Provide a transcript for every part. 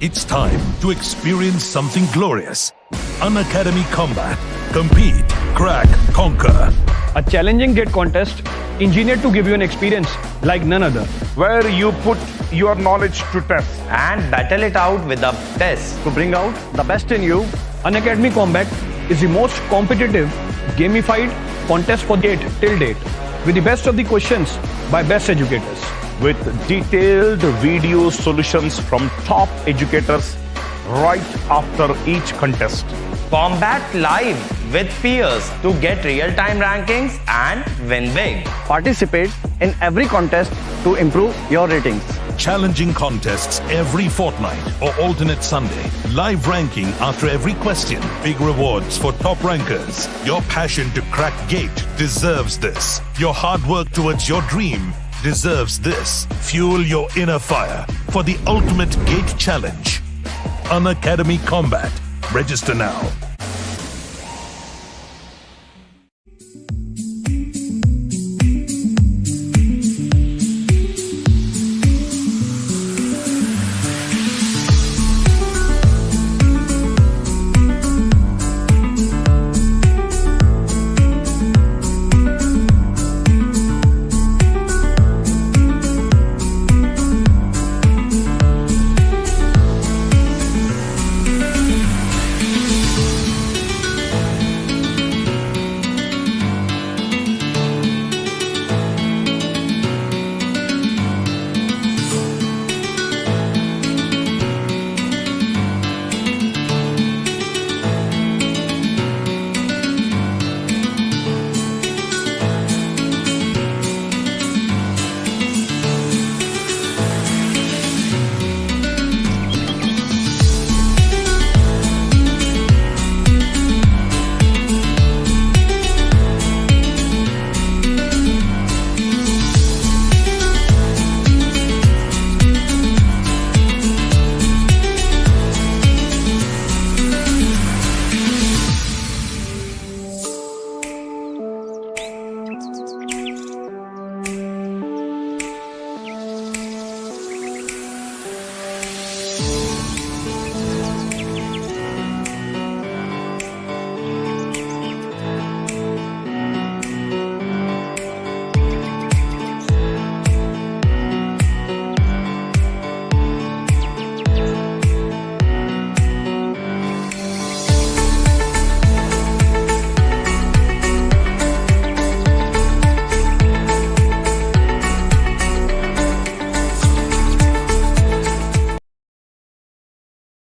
It's time to experience something glorious. Unacademy Combat. Compete, crack, conquer. A challenging GATE contest engineered to give you an experience like none other. Where you put your knowledge to test and battle it out with the best. To bring out the best in you, Unacademy Combat is the most competitive, gamified contest for GATE till date, with the best of the questions by best educators. with detailed video solutions from top educators right after each contest. Combat live with peers to get real-time rankings and win big. Participate in every contest to improve your ratings. Challenging contests every fortnight or alternate Sunday. Live ranking after every question. Big rewards for top rankers. Your passion to crack GATE deserves this. Your hard work towards your dream deserves this. Fuel your inner fire for the ultimate GATE challenge. Unacademy Combat. Register now.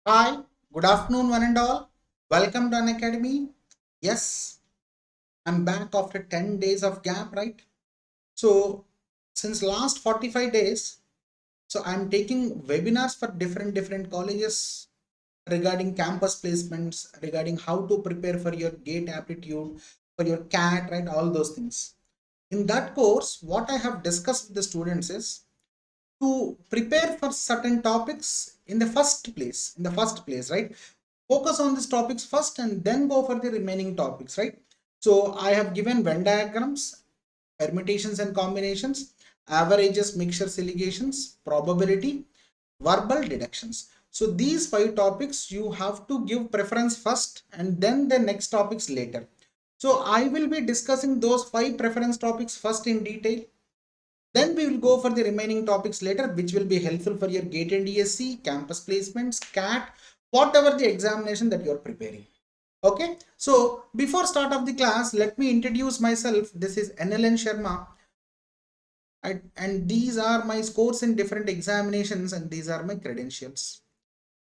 Hi, good afternoon, one and all. Welcome to Unacademy. Yes, I'm back after 10 days of gap, right? So, since last 45 days, I'm taking webinars for different colleges regarding campus placements, regarding how to prepare for your GATE aptitude, for your CAT, right? All those things. In that course, what I have discussed with the students is to prepare for certain topics in the first place, right? Focus on these topics first and then go for the remaining topics, right? So I have given Venn diagrams, permutations and combinations, averages, mixtures, alligations, probability, verbal deductions. So these 5 topics you have to give preference first and then the next topics later. So I will be discussing those 5 preference topics first in detail. Then we will go for the remaining topics later, which will be helpful for your GATE and ESE, campus placements, CAT, whatever the examination that you are preparing. Okay, so before start of the class, let me introduce myself. This is NLN Sharma, and these are my scores in different examinations, and these are my credentials.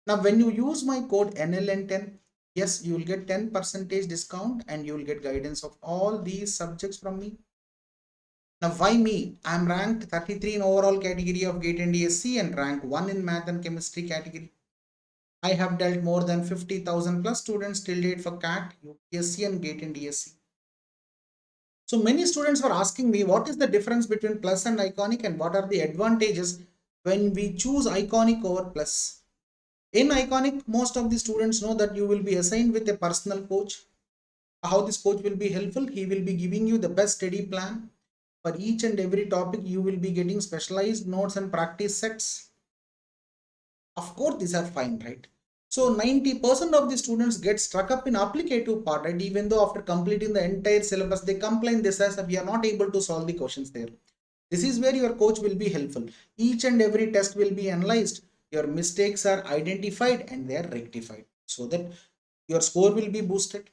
Now, when you use my code NLN10, yes, you will get 10% discount, and you will get guidance of all these subjects from me. Now, why me? I am ranked 33 in overall category of GATE and ESE and rank 1 in math and chemistry category. I have dealt more than 50,000 plus students till date for CAT, UPSC and GATE and ESE. So many students were asking me what is the difference between plus and iconic and what are the advantages when we choose iconic over plus. In iconic, most of the students know that you will be assigned with a personal coach. How this coach will be helpful? He will be giving you the best study plan. For each and every topic, you will be getting specialized notes and practice sets. Of course, these are fine, right? So 90% of the students get stuck up in applicative part, right? Even though after completing the entire syllabus, they complain this as we are not able to solve the questions there. This is where your coach will be helpful. Each and every test will be analyzed. Your mistakes are identified and they are rectified so that your score will be boosted.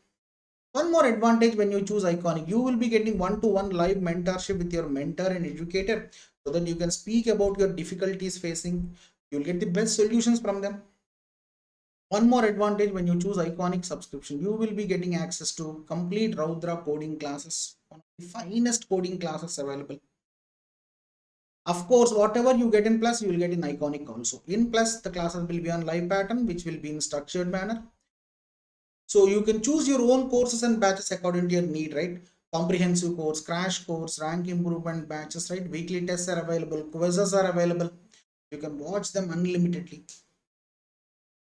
One more advantage when you choose Iconic, you will be getting one-to-one live mentorship with your mentor and educator so that you can speak about your difficulties facing. You'll get the best solutions from them. One more advantage when you choose Iconic subscription, you will be getting access to complete Raudra coding classes, one of the finest coding classes available. Of course, whatever you get in Plus, you will get in Iconic also. In Plus, the classes will be on live pattern, which will be in structured manner. So you can choose your own courses and batches according to your need, right? Comprehensive course, crash course, rank improvement batches, right? Weekly tests are available, quizzes are available. You can watch them unlimitedly.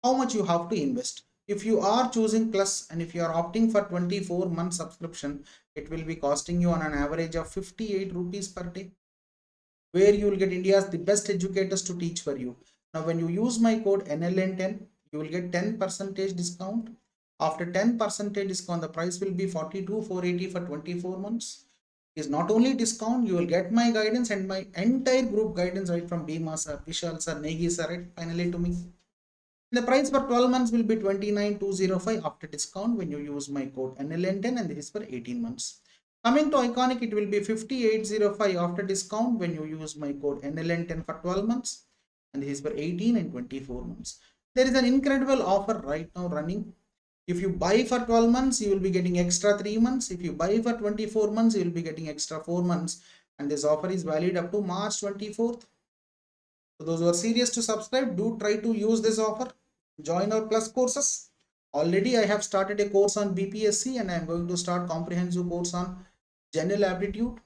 How much you have to invest? If you are choosing Plus and if you are opting for 24-month subscription, it will be costing you on an average of 58 rupees per day, where you will get India's the best educators to teach for you. Now, when you use my code NLN10, you will get 10% discount. After 10% discount, the price will be 42,480 for 24 months. Is not only discount, you will get my guidance and my entire group guidance right from Bhima sir, Vishal sir, Negi sir, right finally to me. The price for 12 months will be 29,205 after discount when you use my code NLN10, and this is for 18 months. Coming to Iconic, it will be 5805 after discount when you use my code NLN10 for 12 months, and this is for 18 and 24 months. There is an incredible offer right now running. If you buy for 12 months, you will be getting extra 3 months. If you buy for 24 months, you will be getting extra 4 months. And this offer is valid up to March 24th. So those who are serious to subscribe, do try to use this offer. Join our Plus courses. Already I have started a course on BPSC and I am going to start comprehensive course on general aptitude.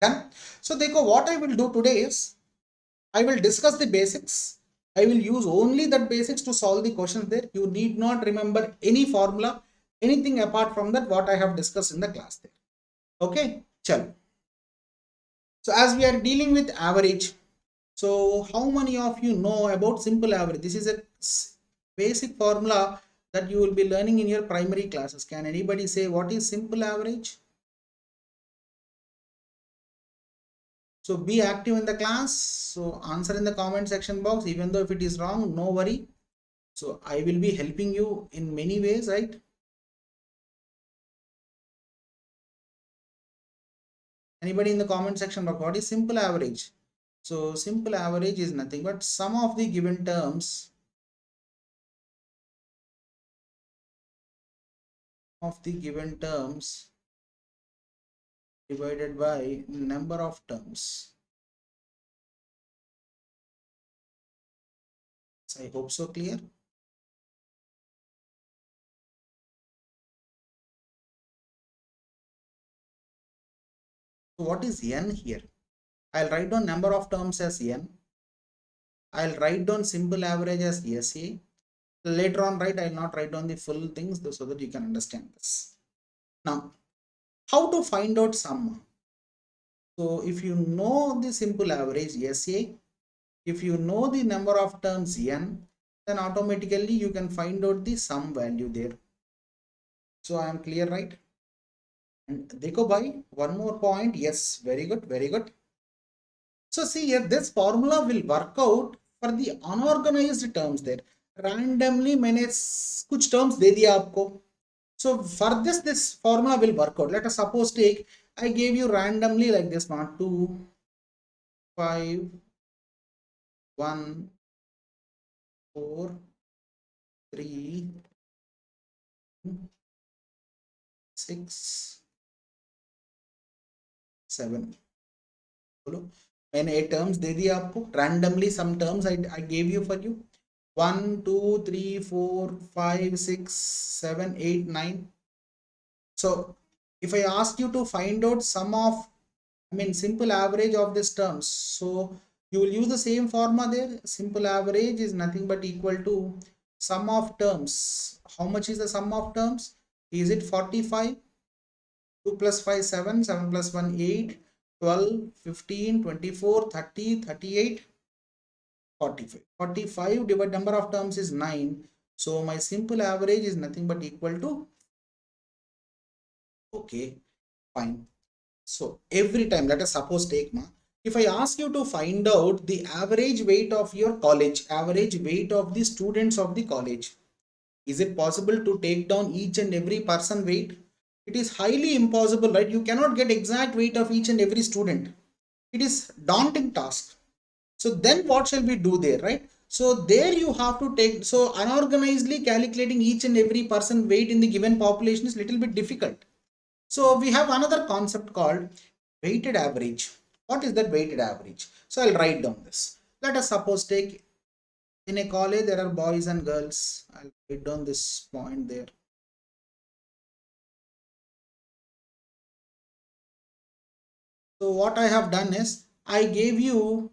Done. So Dekho, what I will do today is I will discuss the basics. I will use only that basics to solve the questions there. You need not remember any formula, anything apart from that what I have discussed in the class there. Okay, chalo. So as we are dealing with average, so how many of you know about simple average? This is a basic formula that you will be learning in your primary classes. Can anybody say what is simple average? So be active in the class. So answer in the comment section box, even though if it is wrong, no worry. So I will be helping you in many ways, right? Anybody in the comment section box, what is simple average? So simple average is nothing but sum of the given terms divided by number of terms. So I hope so clear. So what is n here? I'll write down number of terms as n. I'll write down simple average as ESE. Later on, right, I'll not write down the full things so that you can understand this. Now, how to find out sum? So if you know the simple average ESE, if you know the number of terms n, then automatically you can find out the sum value there. So I am clear, right? And Dekho bhai, one more point. Yes, very good, very good. So see here, this formula will work out for the unorganized terms there. Randomly मैंने कुछ terms दे दिया आपको. So for this formula will work out. Let us suppose take, I gave you randomly like this one, 2, 5, 1, 4, 3, 6, 7. बोलो मैंने 8 terms दे दिया आपको. Randomly some terms I gave you for you. 1, 2, 3, 4, 5, 6, 7, 8, 9. So if I ask you to find out sum of, simple average of these terms, so you will use the same formula there. Simple average is nothing but equal to sum of terms. How much is the sum of terms? Is it 45? 2 plus 5, 7, 7 plus 1, 8, 12, 15, 24, 30, 38, 45. 45 divided number of terms is 9. So my simple average is nothing but equal to, okay, fine. So every time, let us suppose take if I ask you to find out the average weight of your college, average weight of the students of the college, is it possible to take down each and every person weight? It is highly impossible, right? You cannot get exact weight of each and every student. It is daunting task. So then what shall we do there, right? So there you have to take, so unorganizedly calculating each and every person weight in the given population is little bit difficult. So we have another concept called weighted average. What is that weighted average? So I'll write down this. Let us suppose take in a college there are boys and girls. I'll write down this point there. So what I have done is I gave you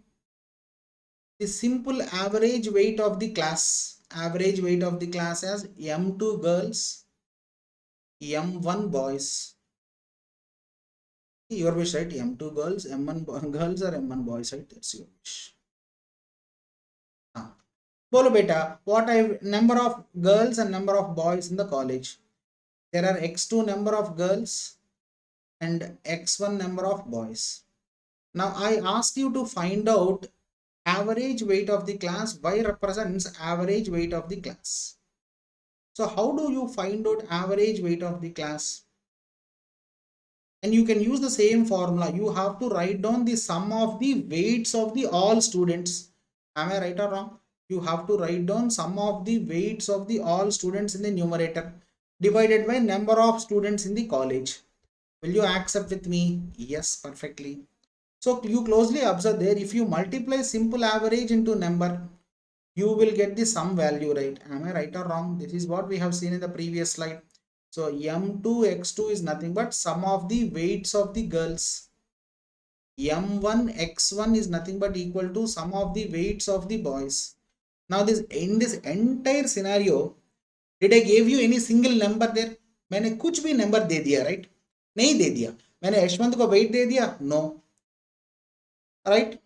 the simple average weight of the class. Average weight of the class as M2 girls, M1 boys. Your wish, right? M2 girls, M1 girls or M1 boys, right? That's your wish. Bolo beta, what I number of girls and number of boys in the college? There are x2 number of girls and x1 number of boys. Now I ask you to find out average weight of the class. Y represents average weight of the class. So how do you find out average weight of the class? And you can use the same formula. You have to write down the sum of the weights of the all students. Am I right or wrong? You have to write down sum of the weights of the all students in the numerator divided by number of students in the college. Will you accept with me? Yes, perfectly. So you closely observe there. If you multiply simple average into number, you will get the sum value, right? Am I right or wrong? This is what we have seen in the previous slide. So M2 X2 is nothing but sum of the weights of the girls. M1 X1 is nothing but equal to sum of the weights of the boys. Now this in this entire scenario, did I give you any single number there? मैंने कुछ भी number दे दिया, right? नहीं दे दिया. मैंने यशवंत को weight दे दिया? No. Right?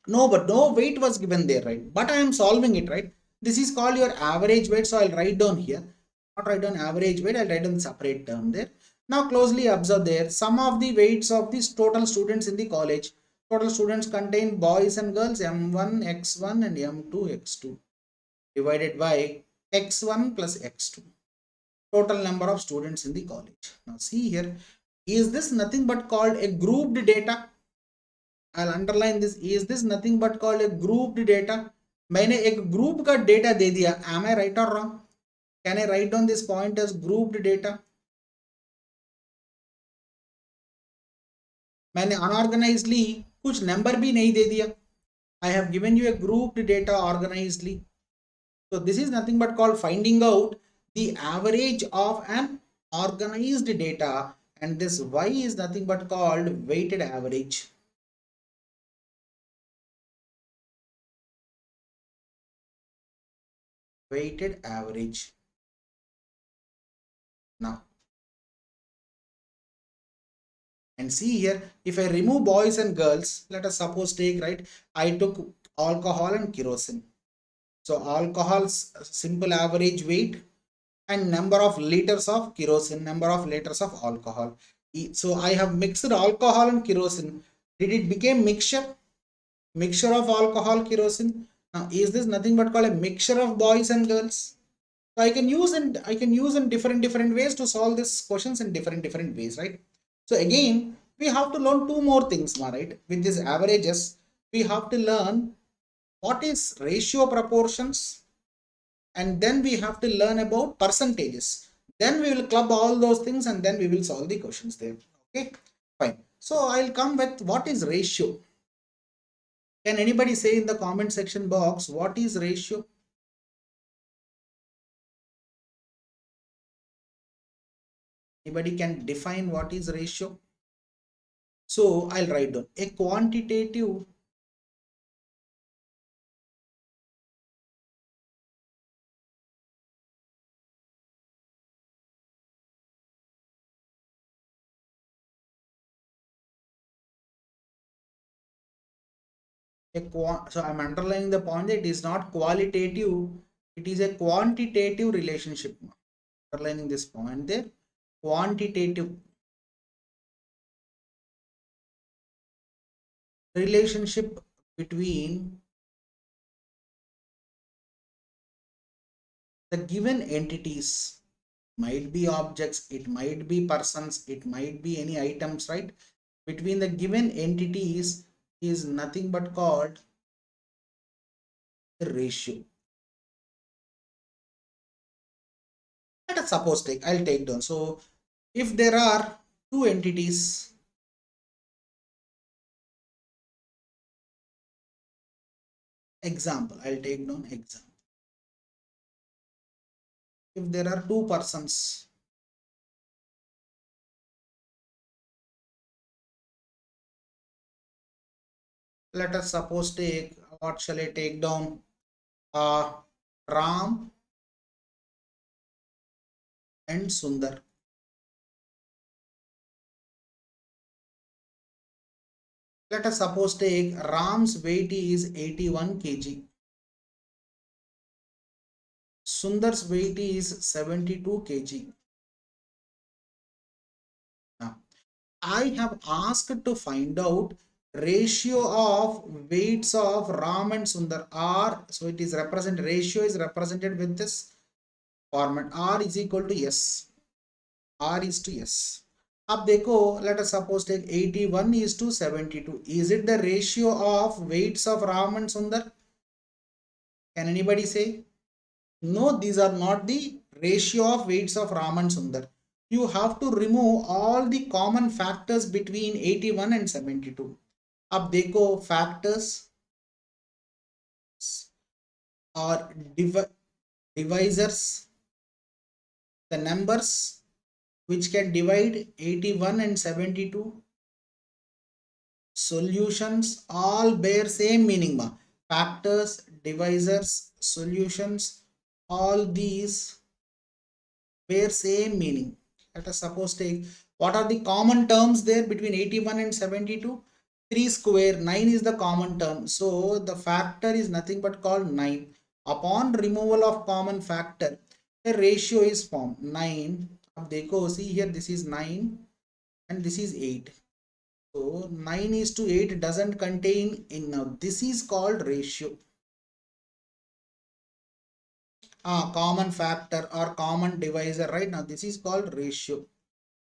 No, but no weight was given there, right? But I am solving it, right? This is called your average weight. So I'll write down here. Not write down average weight, I'll write down separate term there. Now closely observe there. Sum of the weights of these total students in the college. Total students contain boys and girls M1, X1 and M2, X2 divided by X1 plus X2. Total number of students in the college. Now see here, is this nothing but called a grouped data? I'll underline this. Is this nothing but called a grouped data? मैंने एक group का data दे दिया. Am I right or wrong? Can I write down this point as grouped data? मैंने unorganizedly कुछ number भी नहीं दे दिया. I have given you a grouped data organizedly. So this is nothing but called finding out the average of an organized data, and this Y is nothing but called weighted average. Weighted average. Now, and see here, if I remove boys and girls, let us suppose take, right, I took alcohol and kerosene. So alcohol's simple average weight and number of liters of kerosene, number of liters of alcohol. So I have mixed alcohol and kerosene. Did it become mixture? Mixture of alcohol, kerosene. Now is this nothing but called a mixture of boys and girls? So I can use in different ways to solve these questions in different ways, right? So again, we have to learn two more things, right? With these averages, we have to learn what is ratio proportions, and then we have to learn about percentages. Then we will club all those things and then we will solve the questions there. Okay, fine. So I'll come with what is ratio. Can anybody say in the comment section box what is ratio? Anybody can define what is ratio? So I'll write down a quantitative so I'm underlining the point that it is not qualitative, it is a quantitative relationship. Underlining this point there, quantitative relationship between the given entities. Might be objects, it might be persons, it might be any items, right? Between the given entities is nothing but called the ratio. Let us suppose I'll take down. So if there are two entities, example, I'll take down example. If there are two persons, let us suppose take, what shall I take down? Ram and Sundar. Let us suppose take Ram's weight is 81 kg. Sundar's weight is 72 kg. Now, I have asked to find out ratio of weights of Ram and Sundar. R, so it is represented, ratio is represented with this format. R is equal to S. R is to S. Ab dekho, let us suppose take 81 is to 72. Is it the ratio of weights of Ram and Sundar? Can anybody say? No, these are not the ratio of weights of Ram and Sundar. You have to remove all the common factors between 81 and 72. Ab dekho, factors or divisors, the numbers which can divide 81 and 72, solutions, all bear same meaning. Factors, divisors, solutions, all these bear same meaning. Let us suppose take, what are the common terms there between 81 and 72? 3 square, 9 is the common term. So the factor is nothing but called 9. Upon removal of common factor, a ratio is formed. 9. Dekho, see here, this is 9 and this is 8. So 9 is to 8 doesn't contain in. Now this is called ratio. Common factor or common divisor, right? Now this is called ratio.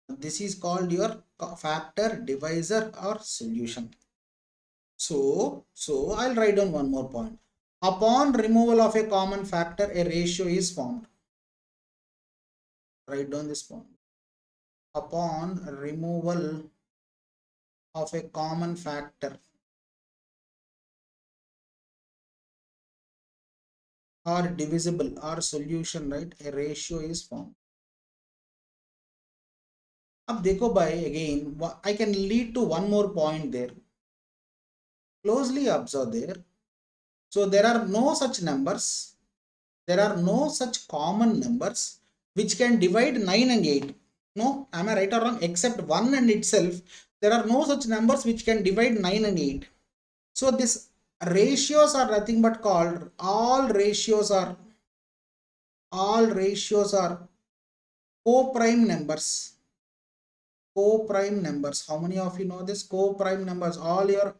This is called your factor, divisor or solution. So I'll write down one more point. Upon removal of a common factor, a ratio is formed. Write down this point. Upon removal of a common factor or divisible or solution, right? A ratio is formed. Ab dekho bhai, again, I can lead to one more point there. Closely observe there. So there are no such numbers. There are no such common numbers which can divide 9 and 8. No, am I right or wrong? Except 1 and itself, there are no such numbers which can divide 9 and 8. So this ratios are nothing but called, all ratios are co-prime numbers. Co-prime numbers. How many of you know this? Co-prime numbers. All your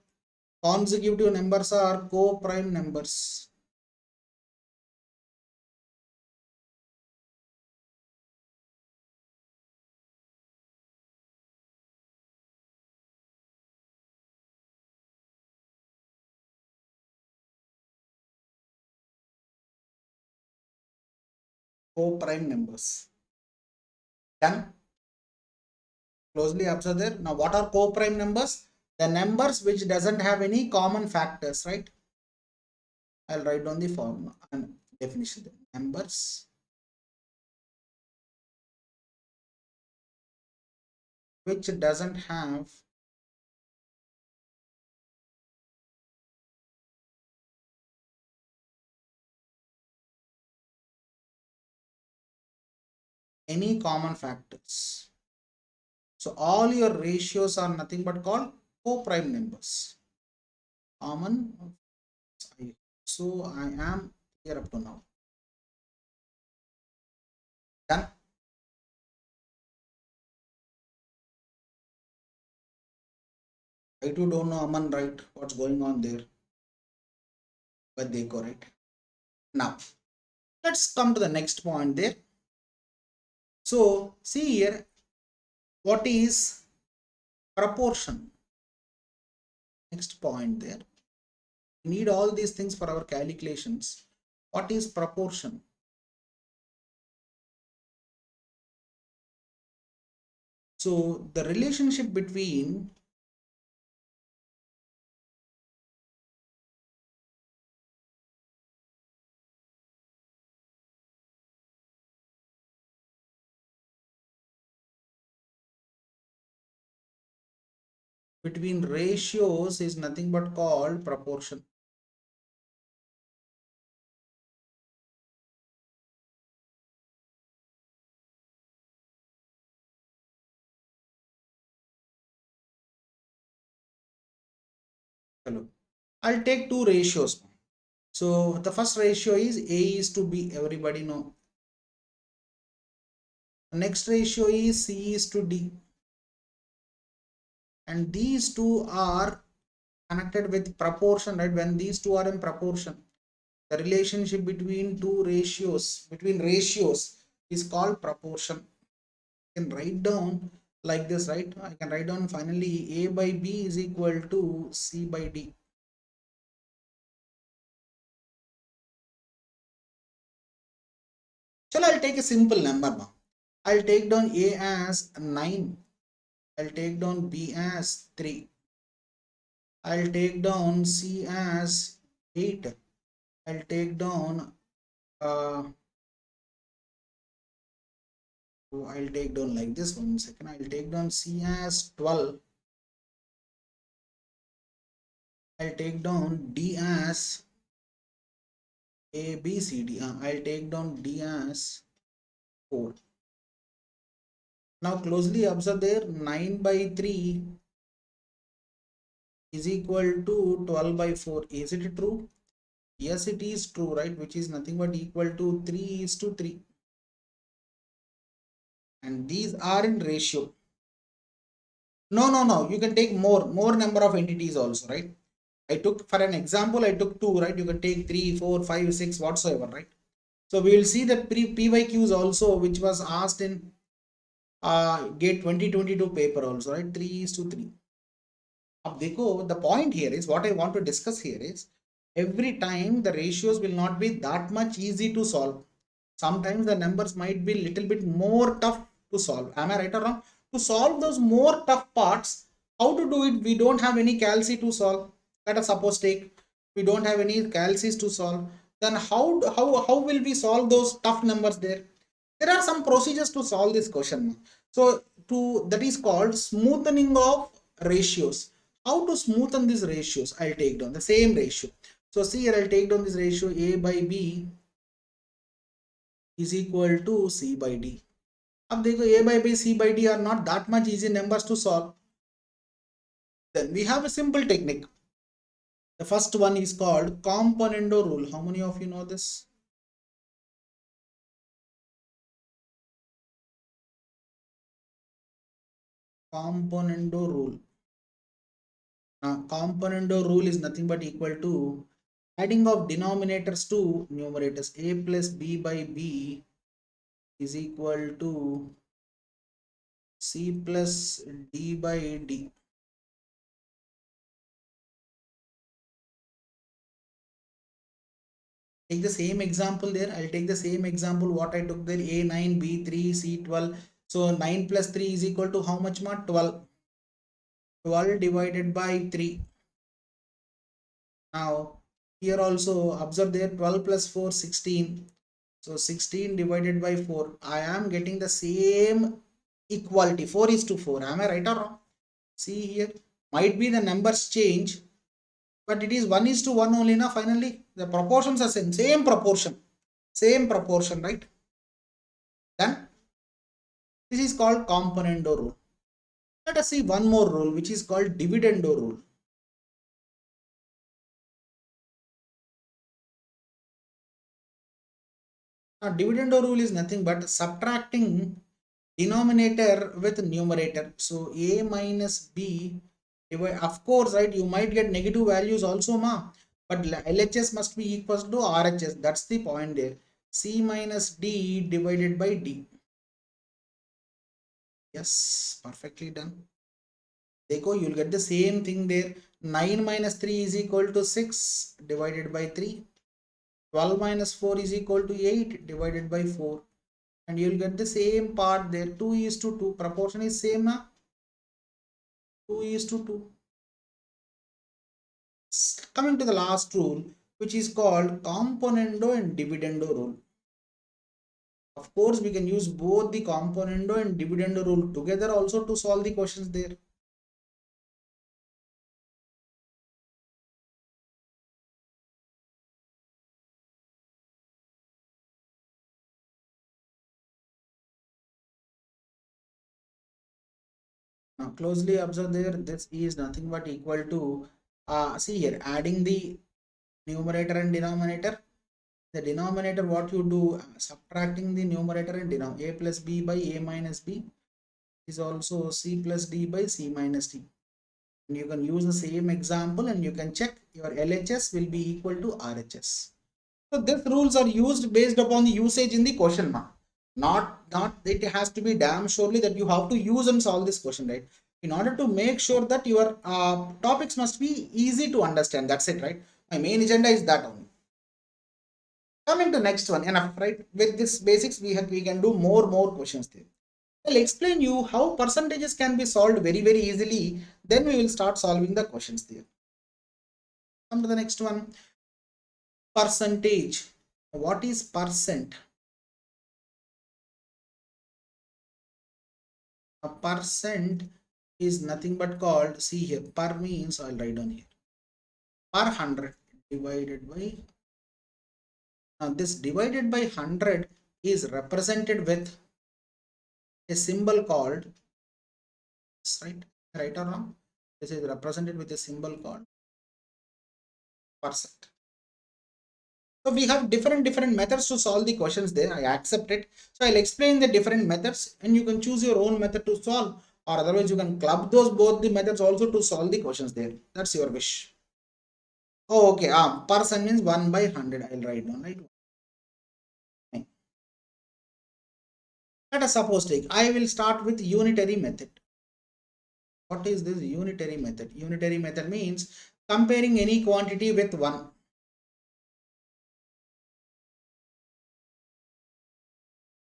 consecutive numbers are co-prime numbers. Co-prime numbers. Done? Closely observe there. Now what are co-prime numbers? The numbers which doesn't have any common factors, right? I'll write down the formula and definition. Numbers which doesn't have any common factors. So all your ratios are nothing but called co-prime numbers. Common So I am here up to now. Done. I too don't know Aman, right, what's going on there, but they correct. Now let's come to the next point there. So see here, what is proportion? Next point there. We need all these things for our calculations. What is proportion? So the relationship between ratios is nothing but called proportion. Hello. I'll take two ratios. So the first ratio is A is to B, everybody know. The next ratio is C is to D. And these two are connected with proportion, right? When these two are in proportion, the relationship between ratios is called proportion. You can write down like this, right? I can write down finally A by B is equal to C by D. So I'll take a simple number now. I'll take down A as 9. I'll take down B as 3. I'll take down C as 8. I'll take down I'll take down like this. 1 second. I'll take down C as 12. I'll take down D as A, B, C, D. I'll take down D as 4. Now closely observe there, 9 by 3 is equal to 12 by 4. Is it true? Yes, it is true, right? Which is nothing but equal to 3 is to 3. And these are in ratio. No. You can take more number of entities also, right? I took, for an example, I took 2, right? You can take 3, 4, 5, 6, whatsoever, right? So we will see the PYQs also, which was asked in GATE 2022 paper also, right? 3 is to 3. The point here is, what I want to discuss here is, every time the ratios will not be that much easy to solve. Sometimes the numbers might be little bit more tough to solve. Am I right or wrong? To solve those more tough parts, how to do it? We don't have any calci to solve. Let us suppose take, we don't have any calcis to solve. Then how will we solve those tough numbers there? There are some procedures to solve this question. So that is called smoothing of ratios. How to smoothen these ratios? I'll take down the same ratio. So see here, I'll take down this ratio A by B is equal to C by D. Now A by B, C by D are not that much easy numbers to solve. Then we have a simple technique. The first one is called Componento rule. How many of you know this? Componento rule. Now, Componento rule is nothing but equal to adding of denominators to numerators. A plus B by B is equal to C plus D by D. Take the same example there. I'll take the same example what I took there. A9, B3, C12. So 9 plus 3 is equal to how much more? 12. 12 divided by 3. Now here also observe there, 12 plus 4, 16. So 16 divided by 4. I am getting the same equality. 4 is to 4. Am I right or wrong? See here, might be the numbers change, but it is 1 is to 1 only. Now finally the proportions are same proportion, right? Then this is called Componento rule. Let us see one more rule, which is called Dividend Rule. Now dividend rule is nothing but subtracting denominator with numerator. So a minus b, of course, right, you might get negative values also, but LHS must be equals to RHS. That's the point there. C minus D divided by D. Yes, perfectly done. Dekho, you'll get the same thing there. 9 minus 3 is equal to 6 divided by 3. 12 minus 4 is equal to 8 divided by 4. And you'll get the same part there. 2 is to 2. Proportion is same, na? 2 is to 2. Coming to the last rule, which is called Componento and Dividend Rule. Of course, we can use both the Componento and Dividend Rule together also to solve the questions there. Now closely observe there, this is nothing but equal to, see here, adding the numerator and denominator. The denominator, what you do, subtracting the numerator and denominator. A plus b by a minus b is also c plus d by c minus d. And you can use the same example and you can check your LHS will be equal to RHS. So these rules are used based upon the usage in the question, not it has to be damn surely that you have to use and solve this question, right? In order to make sure that your topics must be easy to understand. That's it, right? My main agenda is that only. Coming to next one, enough, right? With this basics, we can do more questions there. I'll explain you how percentages can be solved very easily. Then we will start solving the questions there. Come to the next one. Percentage. What is percent? A percent is nothing but called, see here, per means, I'll write down here, per 100 divided by, now this divided by 100 is represented with a symbol called, right or wrong? This is represented with a symbol called percent. So we have different methods to solve the questions there. I accept it. So I'll explain the different methods and you can choose your own method to solve, or otherwise you can club both the methods also to solve the questions there. That's your wish. Oh, okay. Percent means 1 by 100. I'll write down, right? Let us suppose I will start with unitary method. What is this unitary method? Unitary method means comparing any quantity with 1.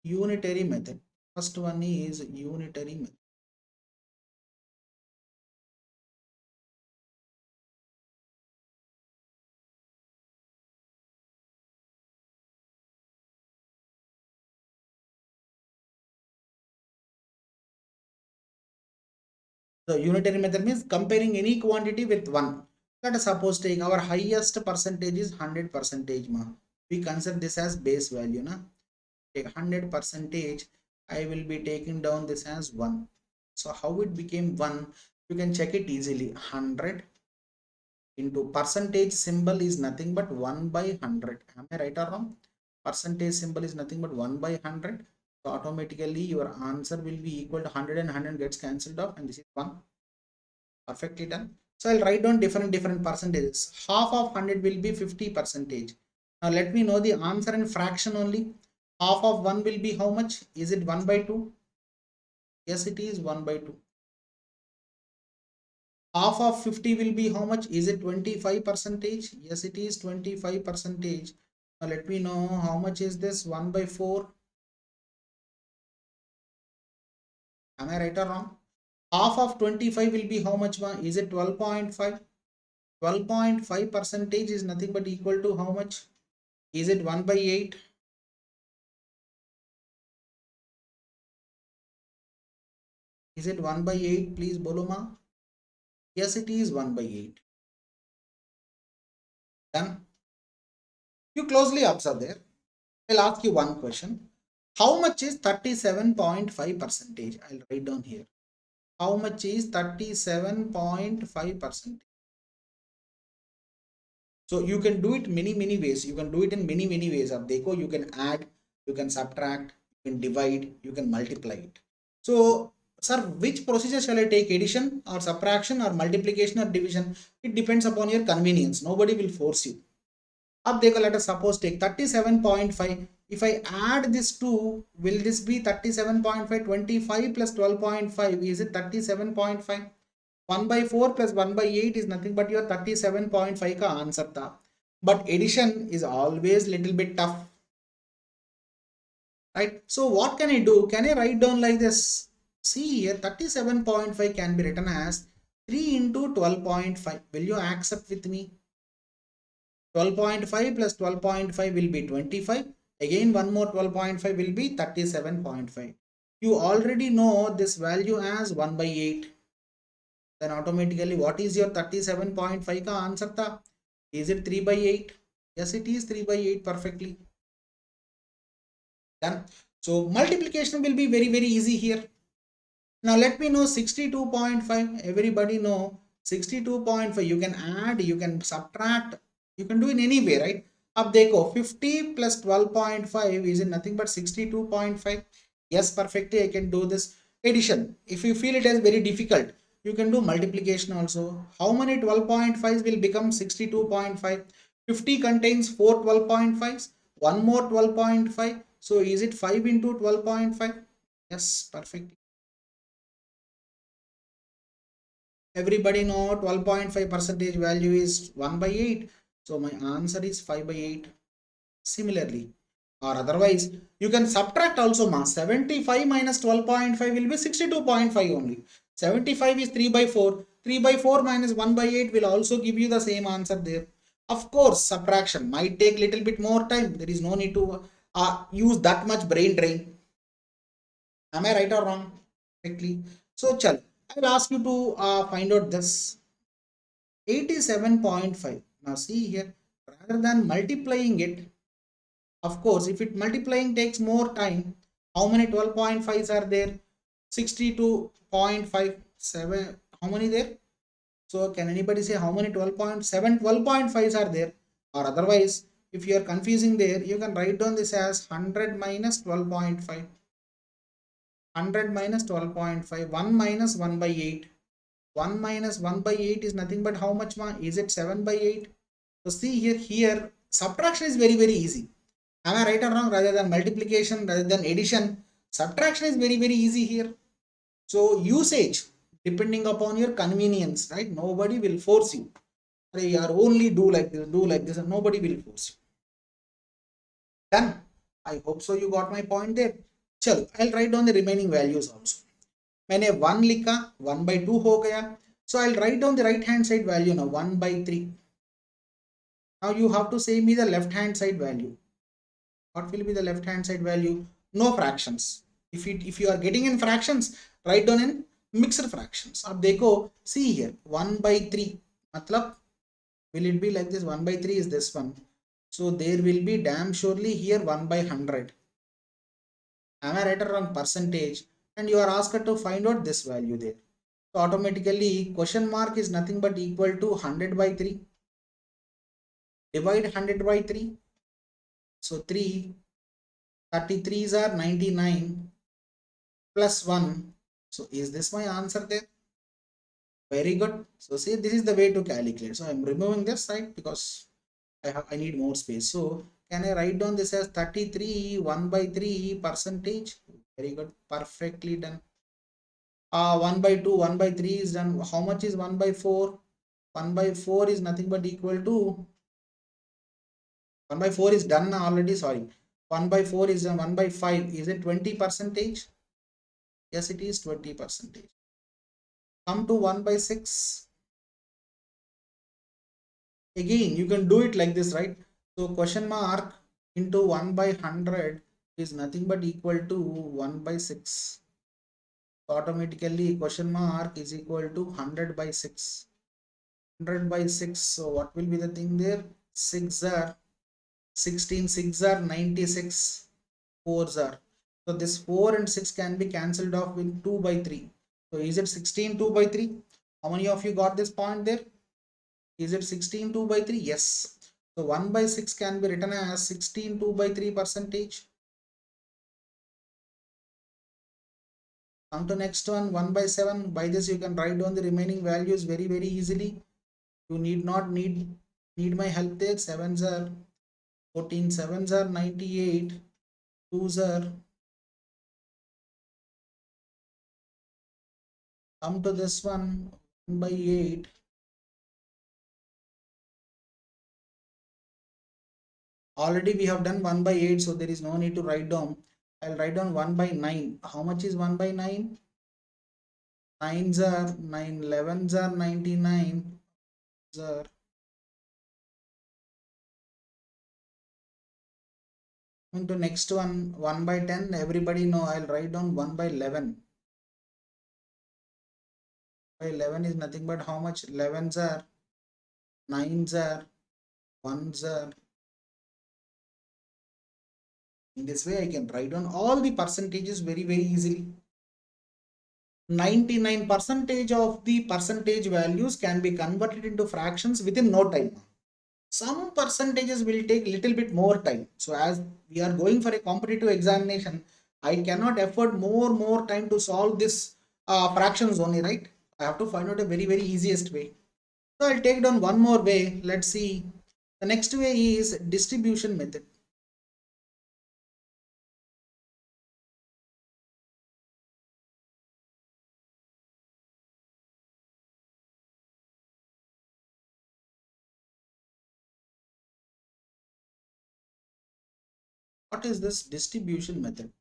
Unitary method. First one is unitary method. So unitary method means comparing any quantity with 1. Let us suppose take our highest percentage is 100%. We consider this as base value. Take 100%. I will be taking down this as 1. So how it became 1? You can check it easily. 100 into percentage symbol is nothing but 1 by 100. Am I right or wrong? Percentage symbol is nothing but 1 by 100. So automatically your answer will be equal to 100 and 100 gets cancelled off, and this is 1. Perfectly done. So I'll write down different percentages. Half of 100 will be 50%. Now let me know the answer in fraction only. Half of 1 will be how much? Is it 1 by 2? Yes, it is 1 by 2. Half of 50 will be how much? Is it 25%? Yes, it is 25%. Now let me know how much is this? 1 by 4. Am I right or wrong? Half of 25 will be how much? Is it 12.5? 12.5% is nothing but equal to how much? Is it 1 by 8? Is it 1 by 8? Please, Boloma. Yes, it is 1 by 8. Done. You closely observe there. I'll ask you one question. How much is 37.5%? I'll write down here. How much is 37.5%? So you can do it many ways. You can do it in many ways. Up, you can add you can subtract, you can divide, you can multiply it. So, sir, which procedure shall I take? Addition or subtraction or multiplication or division? It depends upon your convenience. Nobody will force you. Up देखो, let us suppose take 37.5. If I add this 2, will this be 37.5? 25 plus 12.5, is it 37.5? 1 by 4 plus 1 by 8 is nothing but your 37.5 ka answer tha. But addition is always little bit tough. Right? So what can I do? Can I write down like this? See here, 37.5 can be written as 3 into 12.5. Will you accept with me? 12.5 plus 12.5 will be 25. Again, one more 12.5 will be 37.5. You already know this value as 1 by 8. Then automatically, what is your 37.5 ka answer tha? Is it 3 by 8? Yes, it is 3 by 8 perfectly. Done. So multiplication will be very, very easy here. Now let me know 62.5. Everybody know 62.5. You can add, you can subtract, you can do in any way, right? Ab dekho, 50 plus 12.5 is nothing but 62.5. Yes, perfectly I can do this. Addition. If you feel it as very difficult, you can do multiplication also. How many 12.5s will become 62.5? 50 contains 4 12.5s. One more 12.5. So is it 5 into 12.5? Yes, perfect. Everybody know 12.5 percentage value is 1 by 8. So my answer is 5 by 8. Similarly, or otherwise, you can subtract also, ma. 75 minus 12.5 will be 62.5 only. 75 is 3 by 4. 3 by 4 minus 1 by 8 will also give you the same answer there. Of course, subtraction might take little bit more time. There is no need to use that much brain drain. Am I right or wrong? Correctly. So, chal, I will ask you to find out this 87.5. Now, see here, rather than multiplying it, of course, if it multiplying takes more time, how many 12.5s are there? 62.57. How many there? So, can anybody say how many 12.7? 12.5s are there? Or otherwise, if you are confusing there, you can write down this as 100 minus 12.5. 100 minus 12.5. 1 minus 1 by 8. 1 minus 1 by 8 is nothing but how much? Is it 7 by 8? So see here subtraction is very, very easy. Am I right or wrong? Rather than multiplication, rather than addition, subtraction is very, very easy here. So usage, depending upon your convenience, right? Nobody will force you. You are only do like this, and nobody will force you. Done. I hope so you got my point there. Chalo, I'll write down the remaining values also. मैंने 1 लिखा, 1 by 2 हो गया. So I'll write down the right hand side value now, 1 by 3. Now you have to say me the left hand side value. What will be the left hand side value? No fractions. If you are getting in fractions, write down in mixed fractions. Ab dekho, see here, 1 by 3. Matlab, will it be like this? 1 by 3 is this one. So there will be damn surely here 1 by 100. Am I right or wrong? Percentage. And you are asked to find out this value there. So automatically question mark is nothing but equal to 100 by 3. Divide 100 by 3. So 33s are 99 plus 1. So is this my answer there? Very good. So see, this is the way to calculate. So I'm removing this side because I need more space. So can I write down this as 33 1 by 3 percentage? Very good. Perfectly done. 1 by 2, 1 by 3 is done. How much is 1 by 4? 1 by 4 is nothing but equal to 1 by 4 is done already. Sorry. 1 by 4 is done. 1 by 5. Is it 20 percentage? Yes, it is 20 percentage. Come to 1 by 6. Again, you can do it like this, right? So question mark into 1 by 100 is nothing but equal to 1 by 6. So automatically question mark is equal to 100 by 6. 100 by 6. So what will be the thing there? 6 are 16, 6 are 96, 4s are. So this 4 and 6 can be cancelled off with 2 by 3. So is it 16 2 by 3? How many of you got this point there? Is it 16 2 by 3? Yes. So 1 by 6 can be written as 16 2 by 3 percentage. Come to next one, 1 by 7. By this you can write down the remaining values very easily. You need not need my help there. 7s are 14, 7s are 98, 2s are. Come to this one, 1 by 8. Already we have done 1 by 8, so there is no need to write down. I'll write down 1 by 9. How much is 1 by 9? 9s are 9, 11s are 99. Are coming to next one, 1 by 10. Everybody know I'll write down 1 by 11. By 11 is nothing but how much? 11s are, 9s are, 1s are. In this way I can write down all the percentages very easily. 99% of the percentage values can be converted into fractions within no time. Some percentages will take little bit more time. So as we are going for a competitive examination, I cannot afford more time to solve this fractions only, right? I have to find out a very easiest way. So I'll take down one more way. Let's see. The next way is distribution method. What is this distribution method?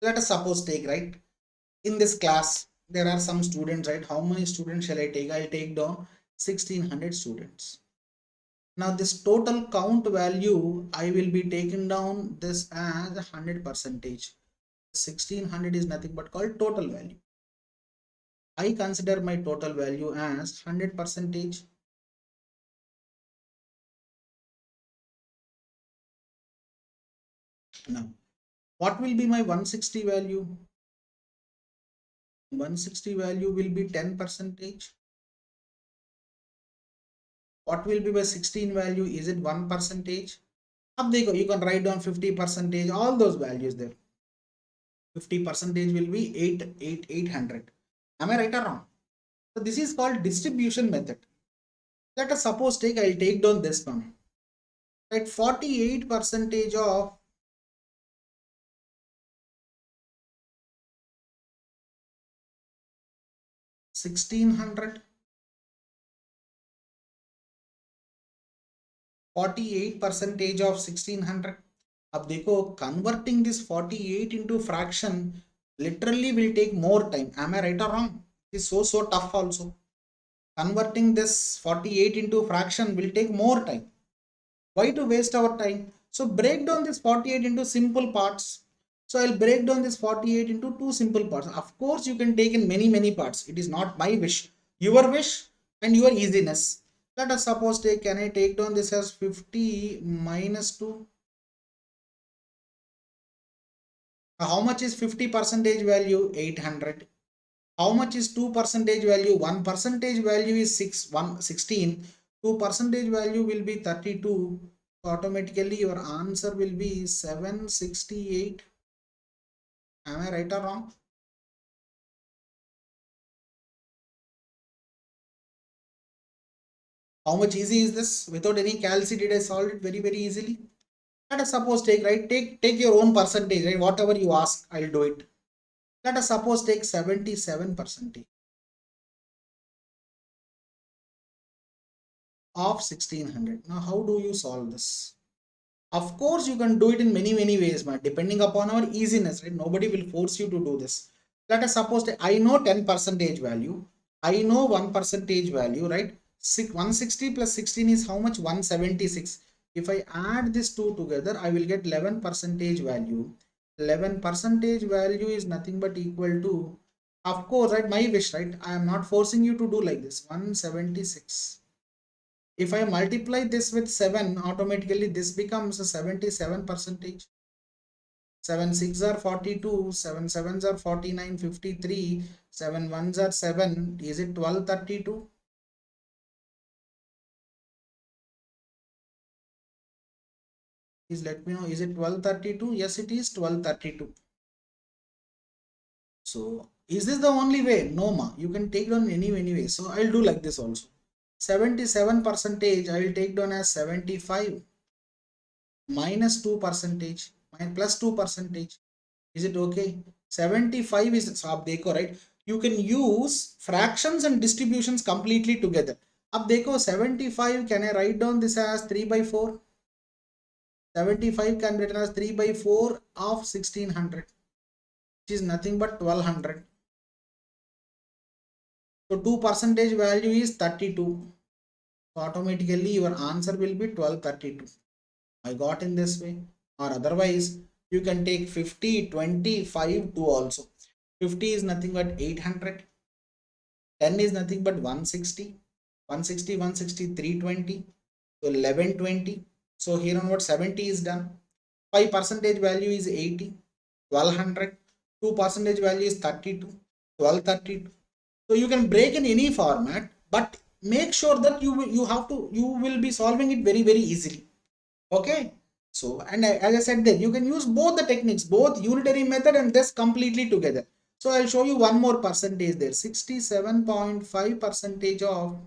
Let us suppose take, right, in this class there are some students, right? How many students shall I take? I'll take down 1600 students. Now this total count value I will be taking down this as 100%. 1600 is nothing but called total value. I consider my total value as 100%. Now what will be my 160 value? 160 value will be 10%. What will be my 16 value? Is it 1%? Up they go. You can write down 50%, all those values there. 50% will be 800. Am I right or wrong? So this is called distribution method. Let us suppose take, I'll take down this one. Right, 48% of 1600. 48% of 1600. अब देखो, converting this 48 into fraction literally will take more time. Am I right or wrong? It is so tough also. Converting this 48 into fraction will take more time. Why to waste our time? So break down this 48 into simple parts. So I'll break down this 48 into two simple parts. Of course, you can take in many parts. It is not my wish, your wish and your easiness. Let us suppose take, can I take down this as 50 minus 2? How much is 50% value? 800. How much is 2% value? 1% value is 16. 2% value will be 32. So automatically your answer will be 768. Am I right or wrong? How much easy is this? Without any calc did I solve it very easily? Let us suppose take, right, take your own percentage, right? Whatever you ask, I'll do it. Let us suppose take 77% of 1600. Now how do you solve this? Of course you can do it in many ways, but depending upon our easiness, right? Nobody will force you to do this. Let us suppose I know 10% value, I know 1% value, right? 160 plus 16 is how much? 176. If I add these two together, I will get 11% value. 11% value is nothing but equal to, of course, right, my wish, right? I am not forcing you to do like this. 176. If I multiply this with 7, automatically this becomes a 77%. 7 6 are 42, 7 7s are 49, 53, 7 1s are 7. Is it 1232? Please let me know. Is it 1232? Yes, it is 1232. So is this the only way? No, ma. You can take down any way. So I'll do like this also. 77% I will take down as 75 minus 2% plus 2%. Is it okay? 75 is ab dekho, right? You can use fractions and distributions completely together. Ab dekho 75, can I write down this as 3 by 4? 75 can be written as 3 by 4 of 1600, which is nothing but 1200. So 2% value is 32. So automatically your answer will be 1232. I got in this way. Or otherwise you can take 50, 20, 5, 2 also. 50 is nothing but 800. 10 is nothing but 160. 160, 160, 320. So 1120. So here on what 70 is done. 5% value is 80. 1200. 2% value is 32. 1232. So you can break in any format, but make sure that you will be solving it very easily. Okay. So, and as I said that you can use both the techniques, both unitary method and this completely together. So I'll show you one more percentage there. 67.5% of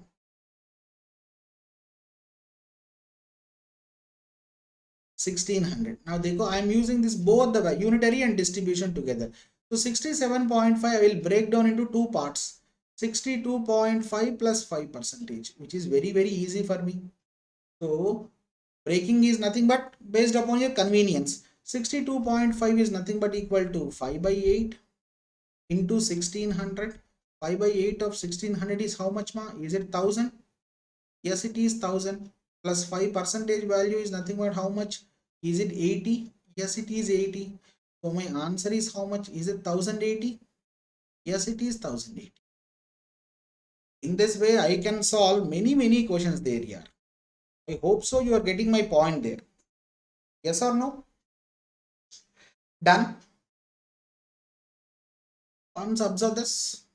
1600. Now they go, I am using this both the unitary and distribution together. So 67.5 I will break down into two parts. 62.5 plus 5%, which is very easy for me. So breaking is nothing but based upon your convenience. 62.5 is nothing but equal to 5 by 8 into 1600. 5 by 8 of 1600 is how much, ma? Is it 1000? Yes, it is 1000. Plus 5% value is nothing but how much? Is it 80? Yes, it is 80. So my answer is how much? Is it 1080? Yes, it is 1080. In this way, I can solve many questions there here. I hope so you are getting my point there. Yes or no? Done? Once observe this.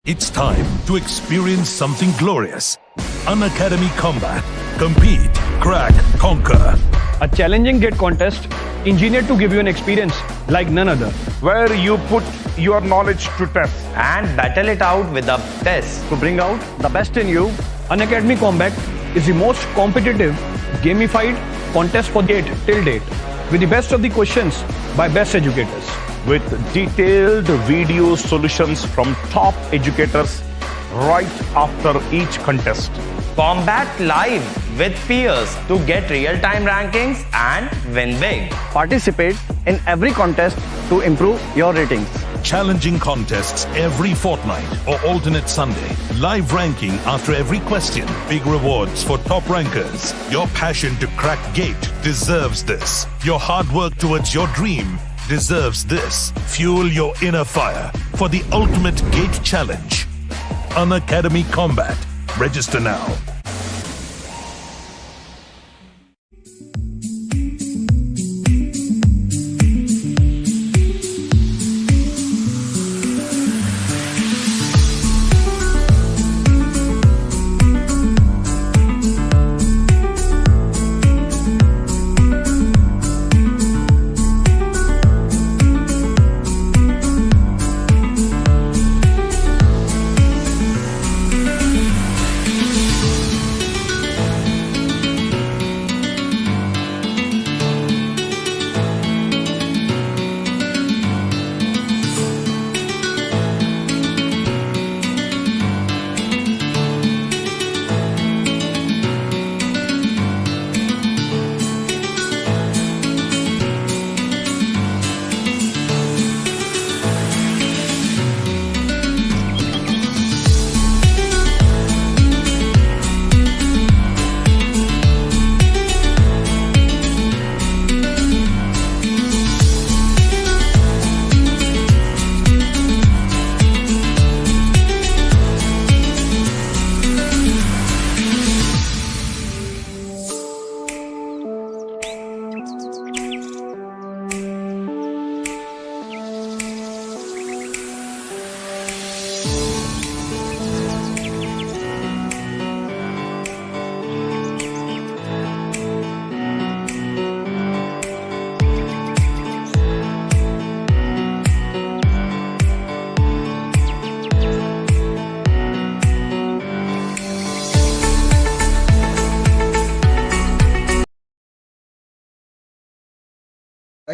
It's time to experience something glorious. Unacademy Combat. Compete, crack, conquer. A challenging gate contest engineered to give you an experience like none other. Where you put your knowledge to test. And battle it out with a test. To bring out the best in you, Unacademy Combat is the most competitive, gamified contest for gate till date, with the best of the questions by best educators. With detailed video solutions from top educators right after each contest. Combat live with peers to get real-time rankings and win big. Participate in every contest to improve your ratings. Challenging contests every fortnight or alternate Sunday. Live ranking after every question. Big rewards for top rankers. Your passion to crack gate deserves this. Your hard work towards your dream deserves this. Fuel your inner fire for the ultimate gate challenge. Unacademy Combat. Register now.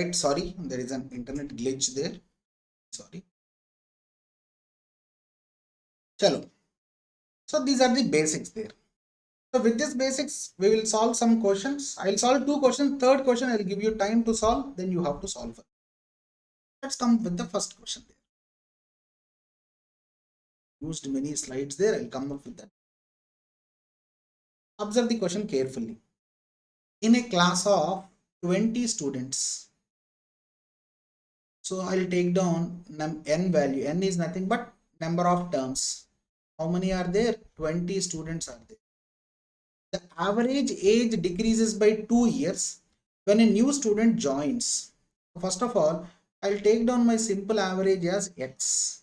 right? Sorry, there is an internet glitch there. Sorry. Chalo. So these are the basics there. So with these basics, we will solve some questions. I'll solve 2 questions. Third question, I'll give you time to solve. Then you have to solve it. Let's come with the first question there. Used many slides there. I'll come up with that. Observe the question carefully. In a class of 20 students, so I'll take down n value. N is nothing but number of terms. How many are there? 20 students are there. The average age decreases by 2 years when a new student joins. First of all, I'll take down my simple average as X.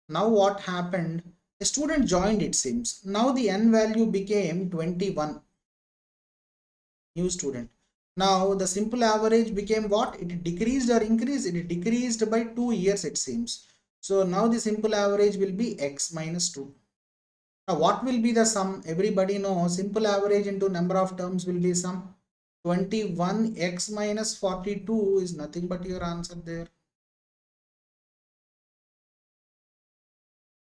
Now what happened? A student joined, it seems. Now the n value became 21. New student. Now the simple average became what? It decreased or increased? It decreased by 2 years, it seems. So now the simple average will be X minus 2. Now what will be the sum? Everybody knows simple average into number of terms will be sum. 21x minus 42 is nothing but your answer there.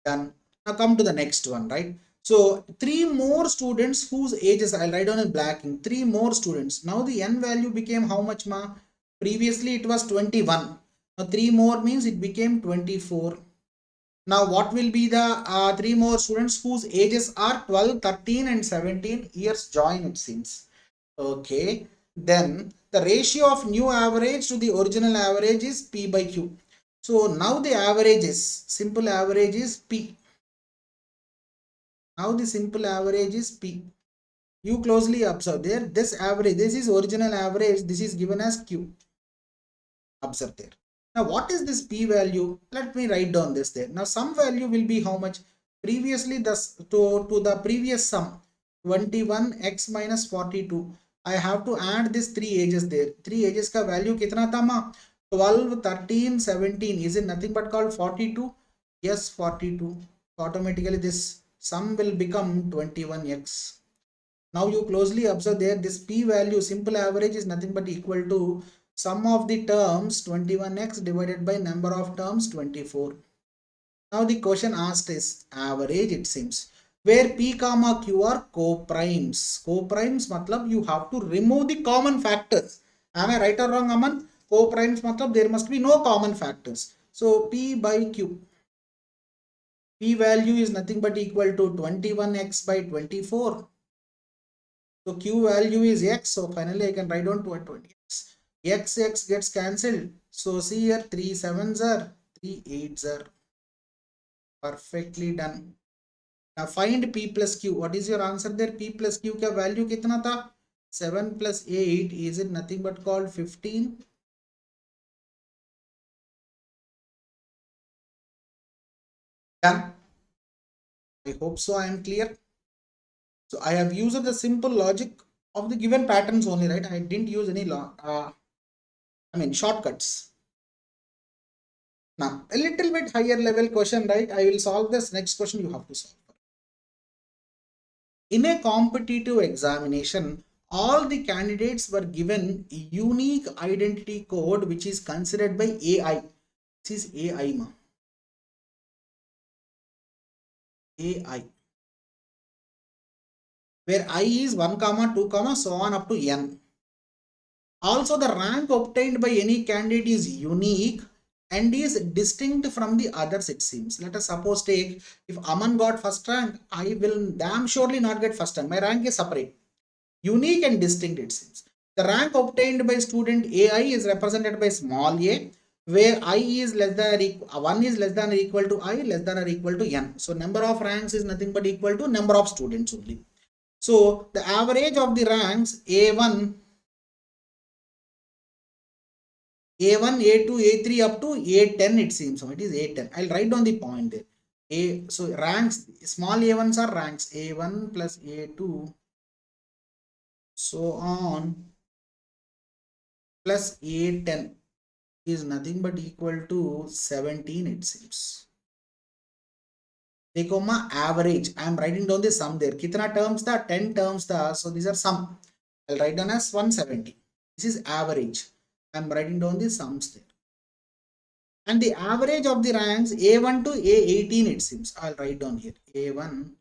Done. Now come to the next one, right? So 3 more students whose ages, I'll write down in black ink, 3 more students. Now the n value became how much, ma? Previously it was 21. Now 3 more means it became 24. Now what will be the 3 more students whose ages are 12, 13 and 17 years join, it seems. Okay. Then the ratio of new average to the original average is P by Q. So now the average is, simple average is P. Now the simple average is P. You closely observe there. This average, this is original average. This is given as Q. Observe there. Now what is this P value? Let me write down this there. Now some value will be how much? Previously this to the previous sum 21x minus 42. I have to add this 3 ages there. 3 ages ka value kitna tha ma? 12, 13, 17. Is it nothing but called 42? Yes, 42. Automatically this sum will become 21x. Now you closely observe there, this P value, simple average is nothing but equal to sum of the terms 21x divided by number of terms 24. Now the question asked is average, it seems, where P comma Q are co-primes. Co-primes matlab you have to remove the common factors. Am I right or wrong, Aman? Co-primes matlab there must be no common factors. So P by Q. P value is nothing but equal to 21x by 24. So Q value is x. So finally I can write down 20x. X gets cancelled. So see here 3 7s are 3 8s are. Perfectly done. Now find P plus Q. What is your answer there? P plus Q ka value kitna tha? 7 plus 8. Is it nothing but called 15? Done. I hope so. I am clear. So I have used the simple logic of the given patterns only, right? I didn't use any shortcuts. Now a little bit higher level question, right? I will solve this. Next question you have to solve. In a competitive examination, all the candidates were given a unique identity code which is considered by AI. This is AI, ma. AI, where I is 1, 2, so on up to n. Also the rank obtained by any candidate is unique and is distinct from the others, it seems. Let us suppose take, if Aman got first rank, I will damn surely not get first rank. My rank is separate. Unique and distinct, it seems. The rank obtained by student AI is represented by small a, where I is less than or equal, 1 is less than or equal to I, less than or equal to n. So number of ranks is nothing but equal to number of students only. So the average of the ranks A1, A2, A3 up to A10, it seems. So it is A10. I'll write down the point there. So ranks, small A1s are ranks A1 plus A2, so on, plus A10 is nothing but equal to 17, it seems. Dekho ma average. I am writing down the sum there. Kitna terms tha? 10 terms tha. So these are sum. I'll write down as 170. This is average. I'm writing down the sums there. And the average of the ranks A1 to A18 it seems. I'll write down here. A1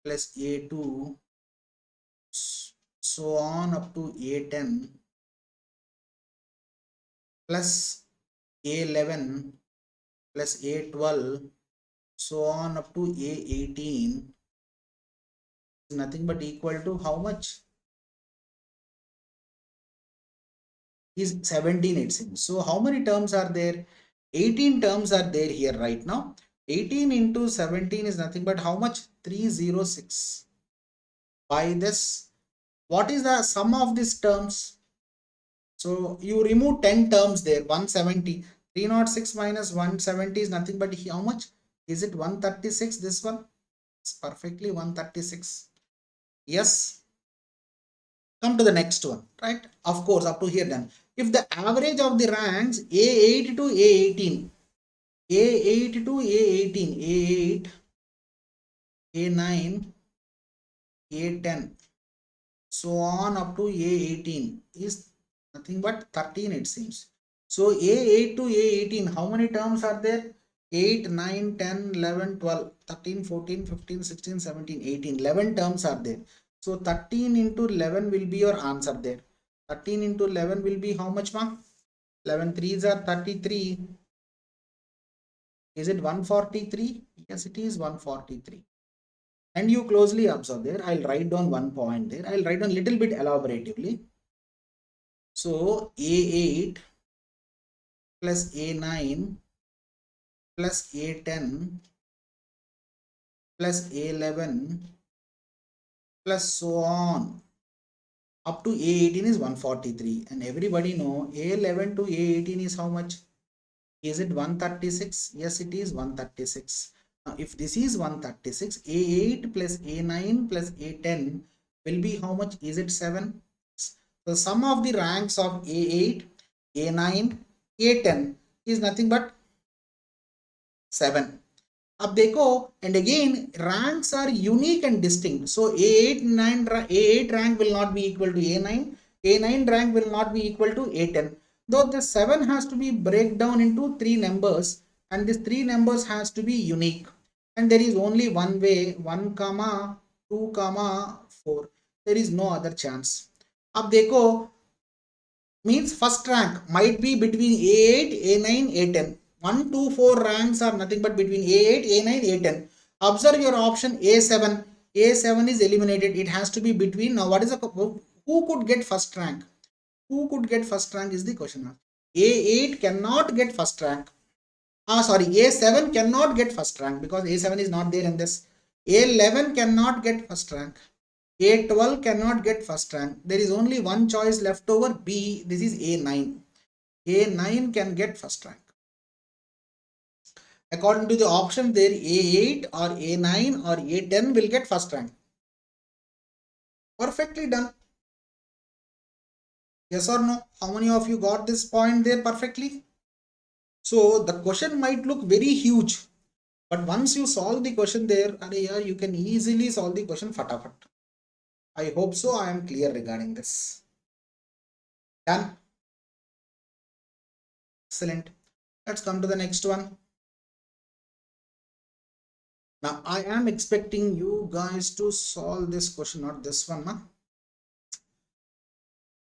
plus A2 so on up to A10 plus A11 plus A12 so on up to A18 is nothing but equal to how much? Is 17 it seems. So how many terms are there? 18 terms are there here right now. 18 into 17 is nothing but how much? 306. By this, what is the sum of these terms? So you remove 10 terms there, 170. 306 minus 170 is nothing but how much? Is it 136? This one? It's perfectly 136. Yes. Come to the next one, right? Of course, up to here then. If the average of the ranks A8 to A18, A8 to A18, A8, A9, A10, so on up to A18 is nothing but 13 it seems. So A8 to A18, how many terms are there? 8, 9, 10, 11, 12, 13, 14, 15, 16, 17, 18, 11 terms are there. So 13 into 11 will be your answer there. 13 into 11 will be how much, ma? 11 threes are 33. Is it 143? Yes, it is 143. And you closely observe there. I'll write down one point there. I'll write down a little bit elaboratively. So A8 plus A9 plus A10 plus A11 plus so on up to A18 is 143, and everybody know A11 to A18 is how much? Is it 136? Yes, it is 136. Now if this is 136, A8 plus A9 plus A10 will be how much? Is it 7? The sum of the ranks of A8, A9, A10 is nothing but 7. अब देखो, and again ranks are unique and distinct. So A8 rank will not be equal to A9. A9 rank will not be equal to A10. Though the 7 has to be break down into 3 numbers, and these 3 numbers has to be unique. And there is only one way, 1, 2, 4. There is no other chance. अब देखो, means first rank might be between A8, A9, A10. 1, 2, 4 ranks are nothing but between A8, A9, A10. Observe your option A7. A7 is eliminated. It has to be between. Now, what is the who could get first rank? Who could get first rank is the question. A8 cannot get first rank. Sorry, A7 cannot get first rank because A7 is not there in this. A11 cannot get first rank. A12 cannot get first rank. There is only one choice left over, B. This is A9. A9 can get first rank. According to the option there, A8 or A9 or A10 will get first rank. Perfectly done. Yes or no? How many of you got this point there perfectly? So the question might look very huge, but once you solve the question there, you can easily solve the question fatafat. I hope so. I am clear regarding this. Done. Excellent. Let's come to the next one. Now I am expecting you guys to solve this question, not this one, huh?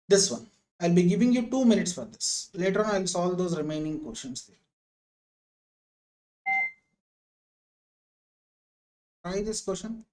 This one. I'll be giving you 2 minutes for this. Later on, I'll solve those remaining questions there. Try this question.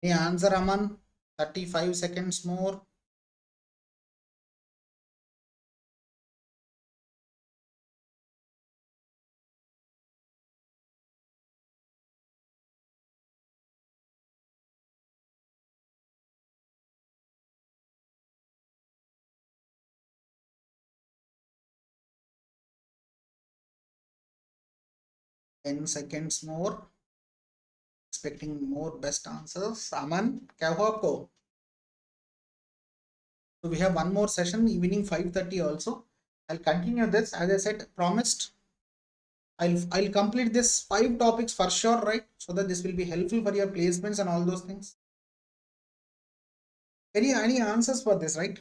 Any answer, Aman? 35 seconds more. Ten seconds more. Expecting more best answers. Aman, क्या हुआ आपको? So we have one more session, evening 5:30 also. I'll continue this, as I said, promised. I'll complete this 5 topics for sure, right? So that this will be helpful for your placements and all those things. Any answers for this, right?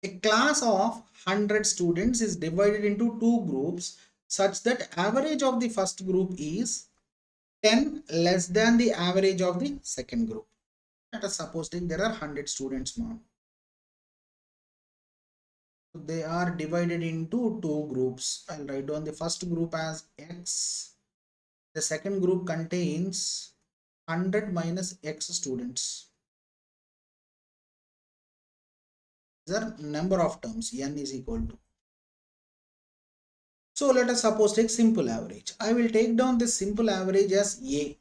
A class of 100 students is divided into 2 groups such that average of the first group is 10 less than the average of the second group. Let us suppose there are 100 students now. They are divided into 2 groups. I'll write down the first group as X. The second group contains 100 minus X students. These are number of terms. N is equal to. So let us suppose take simple average. I will take down this simple average as A.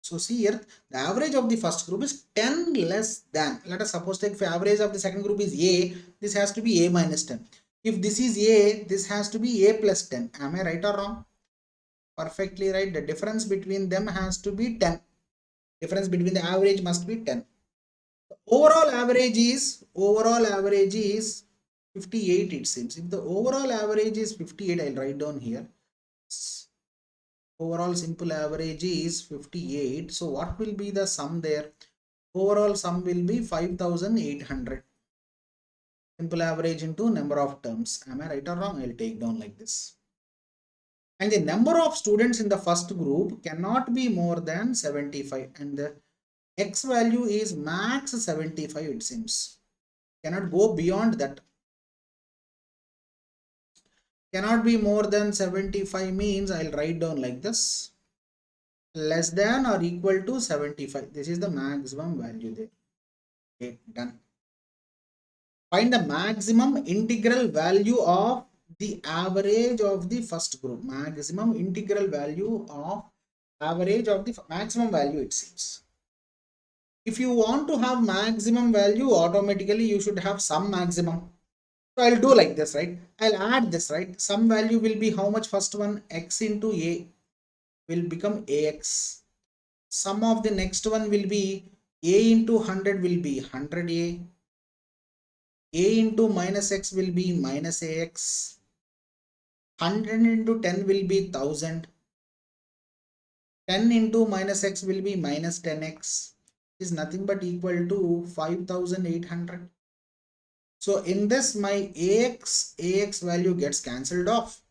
So see here, the average of the first group is 10 less than. Let us suppose take the average of the second group is A. This has to be A minus 10. If this is A, this has to be A plus 10. Am I right or wrong? Perfectly right. The difference between them has to be 10. Difference between the average must be 10. The overall average is 58, it seems. If the overall average is 58, I'll write down here. Overall simple average is 58. So what will be the sum there? Overall sum will be 5800. Simple average into number of terms. Am I right or wrong? I'll take down like this. And the number of students in the first group cannot be more than 75. And the X value is max 75, it seems. Cannot go beyond that. Cannot be more than 75 means I'll write down like this. Less than or equal to 75. This is the maximum value there. Okay, done. Find the maximum integral value of the average of the first group. Maximum integral value of average of the maximum value, it seems. If you want to have maximum value, automatically you should have some maximum. So I'll do like this, right? I'll add this, right? Some value will be how much? First one, X into A will become AX. Sum of the next one will be A into 100 will be 100A. A into minus X will be minus AX. 100 into 10 will be 1000. 10 into minus X will be minus 10X. Is nothing but equal to 5800. So in this, my AX value gets cancelled off.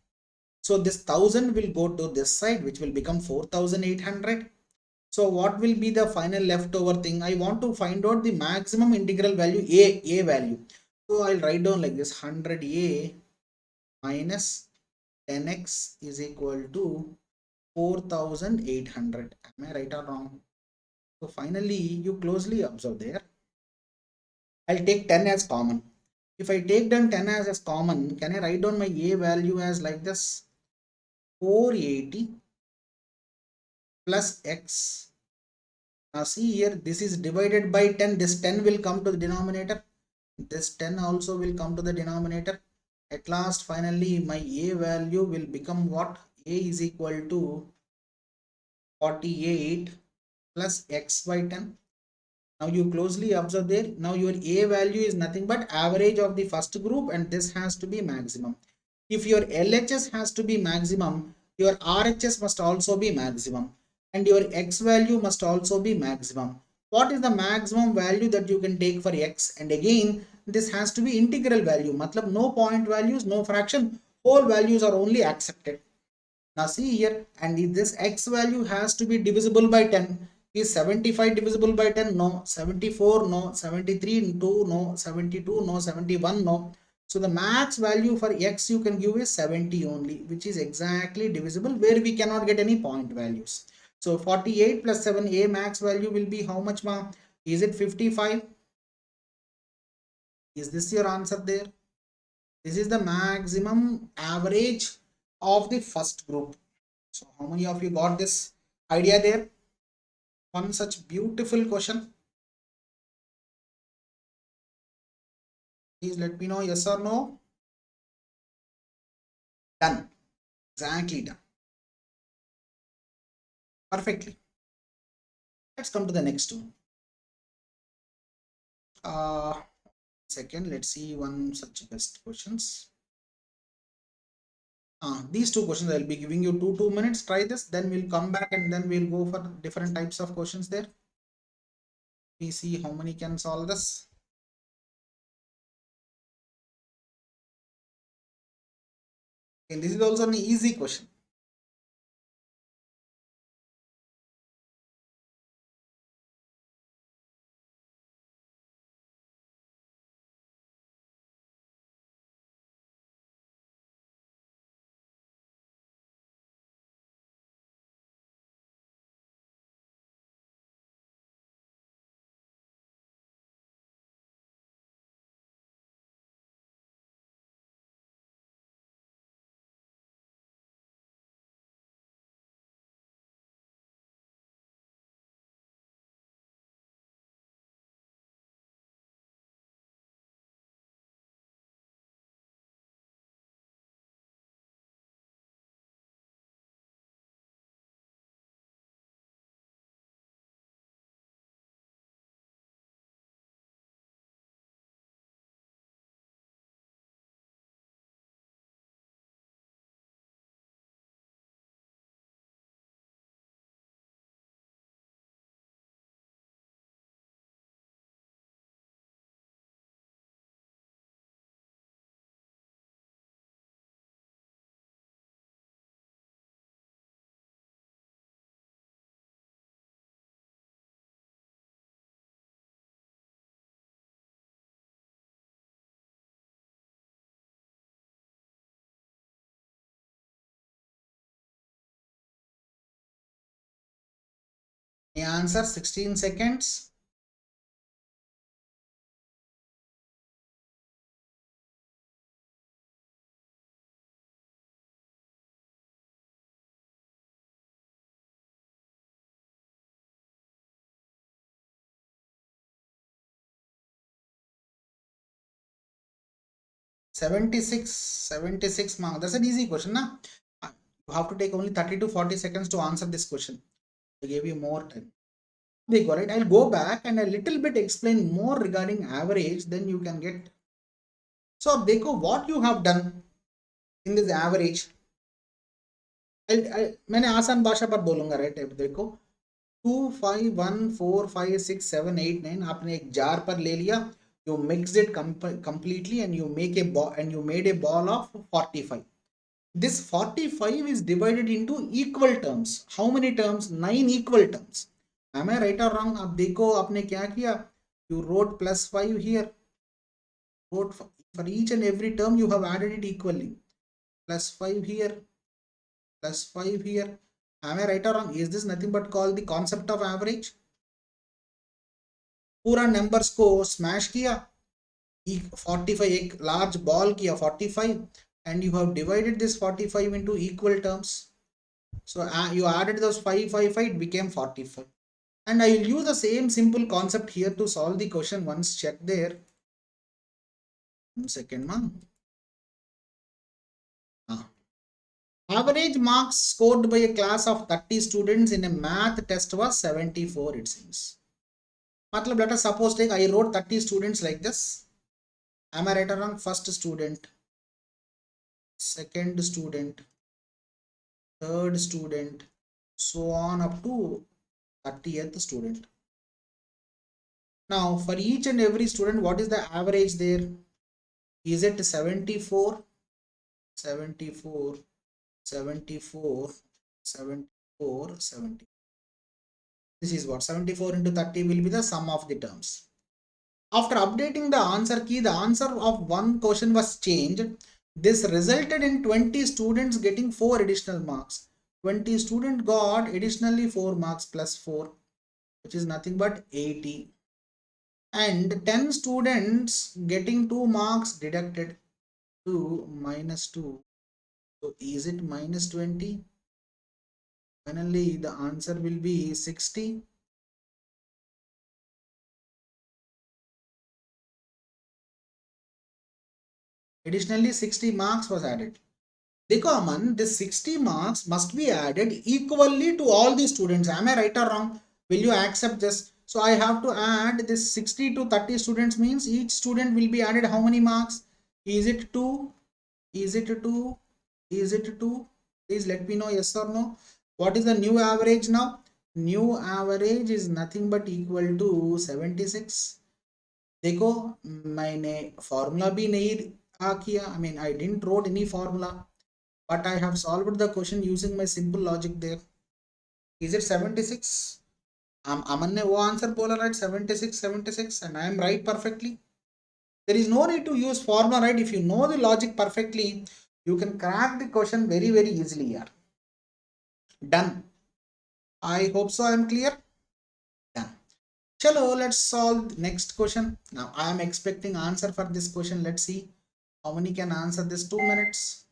So this 1000 will go to this side, which will become 4800. So what will be the final leftover thing? I want to find out the maximum integral value, A value. So I'll write down like this: 100A minus 10x is equal to 4800. Am I right or wrong? So finally, you closely observe there. I'll take 10 as common. If I take down 10 as common, can I write down my A value as like this? 480 plus X. Now see here, this is divided by 10. This 10 will come to the denominator. This 10 also will come to the denominator. At last, finally, my A value will become what? A is equal to 48 plus X by 10. Now you closely observe there. Now your A value is nothing but average of the first group, and this has to be maximum. If your LHS has to be maximum, your RHS must also be maximum, and your X value must also be maximum. What is the maximum value that you can take for X? And again, this has to be integral value. Matlab no point values, no fraction, whole values are only accepted. Now see here, and if this X value has to be divisible by 10. Is 75 divisible by 10? No. 74? No. 73? 2? No. 72? No. 71? No. So the max value for X you can give is 70 only, which is exactly divisible, where we cannot get any point values. So 48 plus 7, A max value will be how much, ma? Is it 55? Is this your answer there? This is the maximum average of the first group. So how many of you got this idea there? One such beautiful question. Please let me know, yes or no. Done. Exactly done. Perfectly. Let's come to the next one. Second, let's see one such best questions. These two questions I'll be giving you 2 minutes. Try this, then we'll come back and then we'll go for different types of questions there. We see how many can solve this. And this is also an easy question. The answer 16 seconds. $76 mark. That's an easy question, na? You have to take only 30 to 40 seconds to answer this question. I gave you more time. They got it. I'll go back and a little bit explain more regarding average, then you can get. So देखो what you have done in this average. मैंने आसान भाषा पर बोलूंगा, right? देखो 2 5 1 4 5 6 7 8 9 आपने एक jar पर ले लिया. You mixed it completely and you made a ball of 45. This 45 is divided into equal terms. How many terms? 9 equal terms. Am I right or wrong? अब देखो आपने क्या किया. You wrote +5 here. Wrote for each and every term you have added it equally. +5 here. +5 here. Am I right or wrong? Is this nothing but called the concept of average? पूरा numbers को smash किया. 45 एक large ball किया 45 and you have divided this 45 into equal terms. So you added those 5 it became 45. And I will use the same simple concept here to solve the question once. Check there. 1 second, ma'am. Average marks scored by a class of 30 students in a math test was 74, it seems. Matlab, let us suppose take I wrote 30 students like this. Am I right or wrong? First student, second student, third student, so on up to 30th student. Now for each and every student, what is the average there? Is it 74, 74, 74, 74, 70? This is what 74 into 30 will be the sum of the terms. After updating the answer key, the answer of one question was changed. This resulted in 20 students getting 4 additional marks. 20 student got additionally 4 marks plus 4, which is nothing but 80. And 10 students getting 2 marks deducted, 2 minus 2. So is it minus 20? Finally, the answer will be 60. Additionally, 60 marks was added. Dekho Aman, this 60 marks must be added equally to all the students. Am I right or wrong? Will you accept this? So I have to add this 60 to 30 students, means each student will be added how many marks? Is it 2? Is it 2? Is it 2? Please let me know, yes or no. What is the new average now? New average is nothing but equal to 76. देखो मैंने formula भी नहीं किया, I mean I didn't wrote any formula, but I have solved the question using my simple logic there. Is it 76? Aman ने वो answer बोला right, 76 and I am right perfectly. There is no need to use formula, right? If you know the logic perfectly, you can crack the question very easily here. Done. I hope so I am clear. Done. Chalo, let's solve the next question. Now I am expecting answer for this question. Let's see how many can answer this. 2 minutes.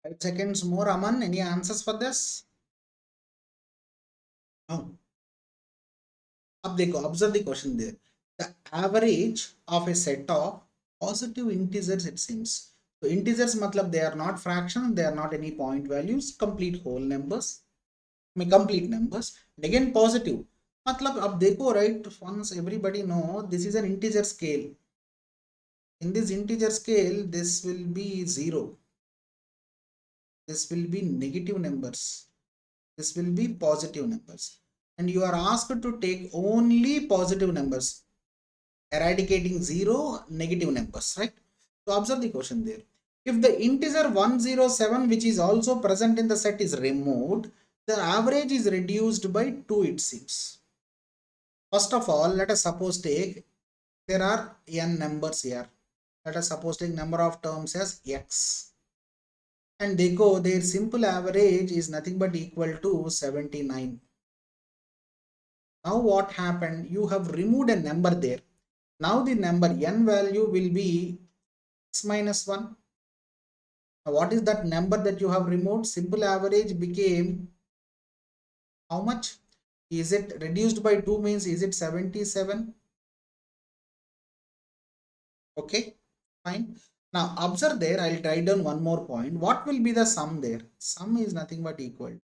Five seconds more. Aman, any answers for this? No. Ab dekho, observe the question there. The average of a set of positive integers, it seems. So integers matlab they are not fractions, they are not any point values, complete whole numbers. I mean complete numbers. And again positive. Matlab ab dekho, right, once everybody know this is an integer scale. In this integer scale, this will be 0. This will be negative numbers. This will be positive numbers. And you are asked to take only positive numbers, eradicating 0 negative numbers, right? So observe the question there. If the integer 107, which is also present in the set, is removed, the average is reduced by 2, it seems. First of all, let us suppose take, there are n numbers here. Let us suppose take number of terms as x. And they go, their simple average is nothing but equal to 79. Now what happened? You have removed a number there. Now the number n value will be x minus 1. Now what is that number that you have removed? Simple average became how much? Is it reduced by 2 means is it 77? Okay, fine. Now observe there, I'll write down one more point. What will be the sum there? Sum is nothing but equal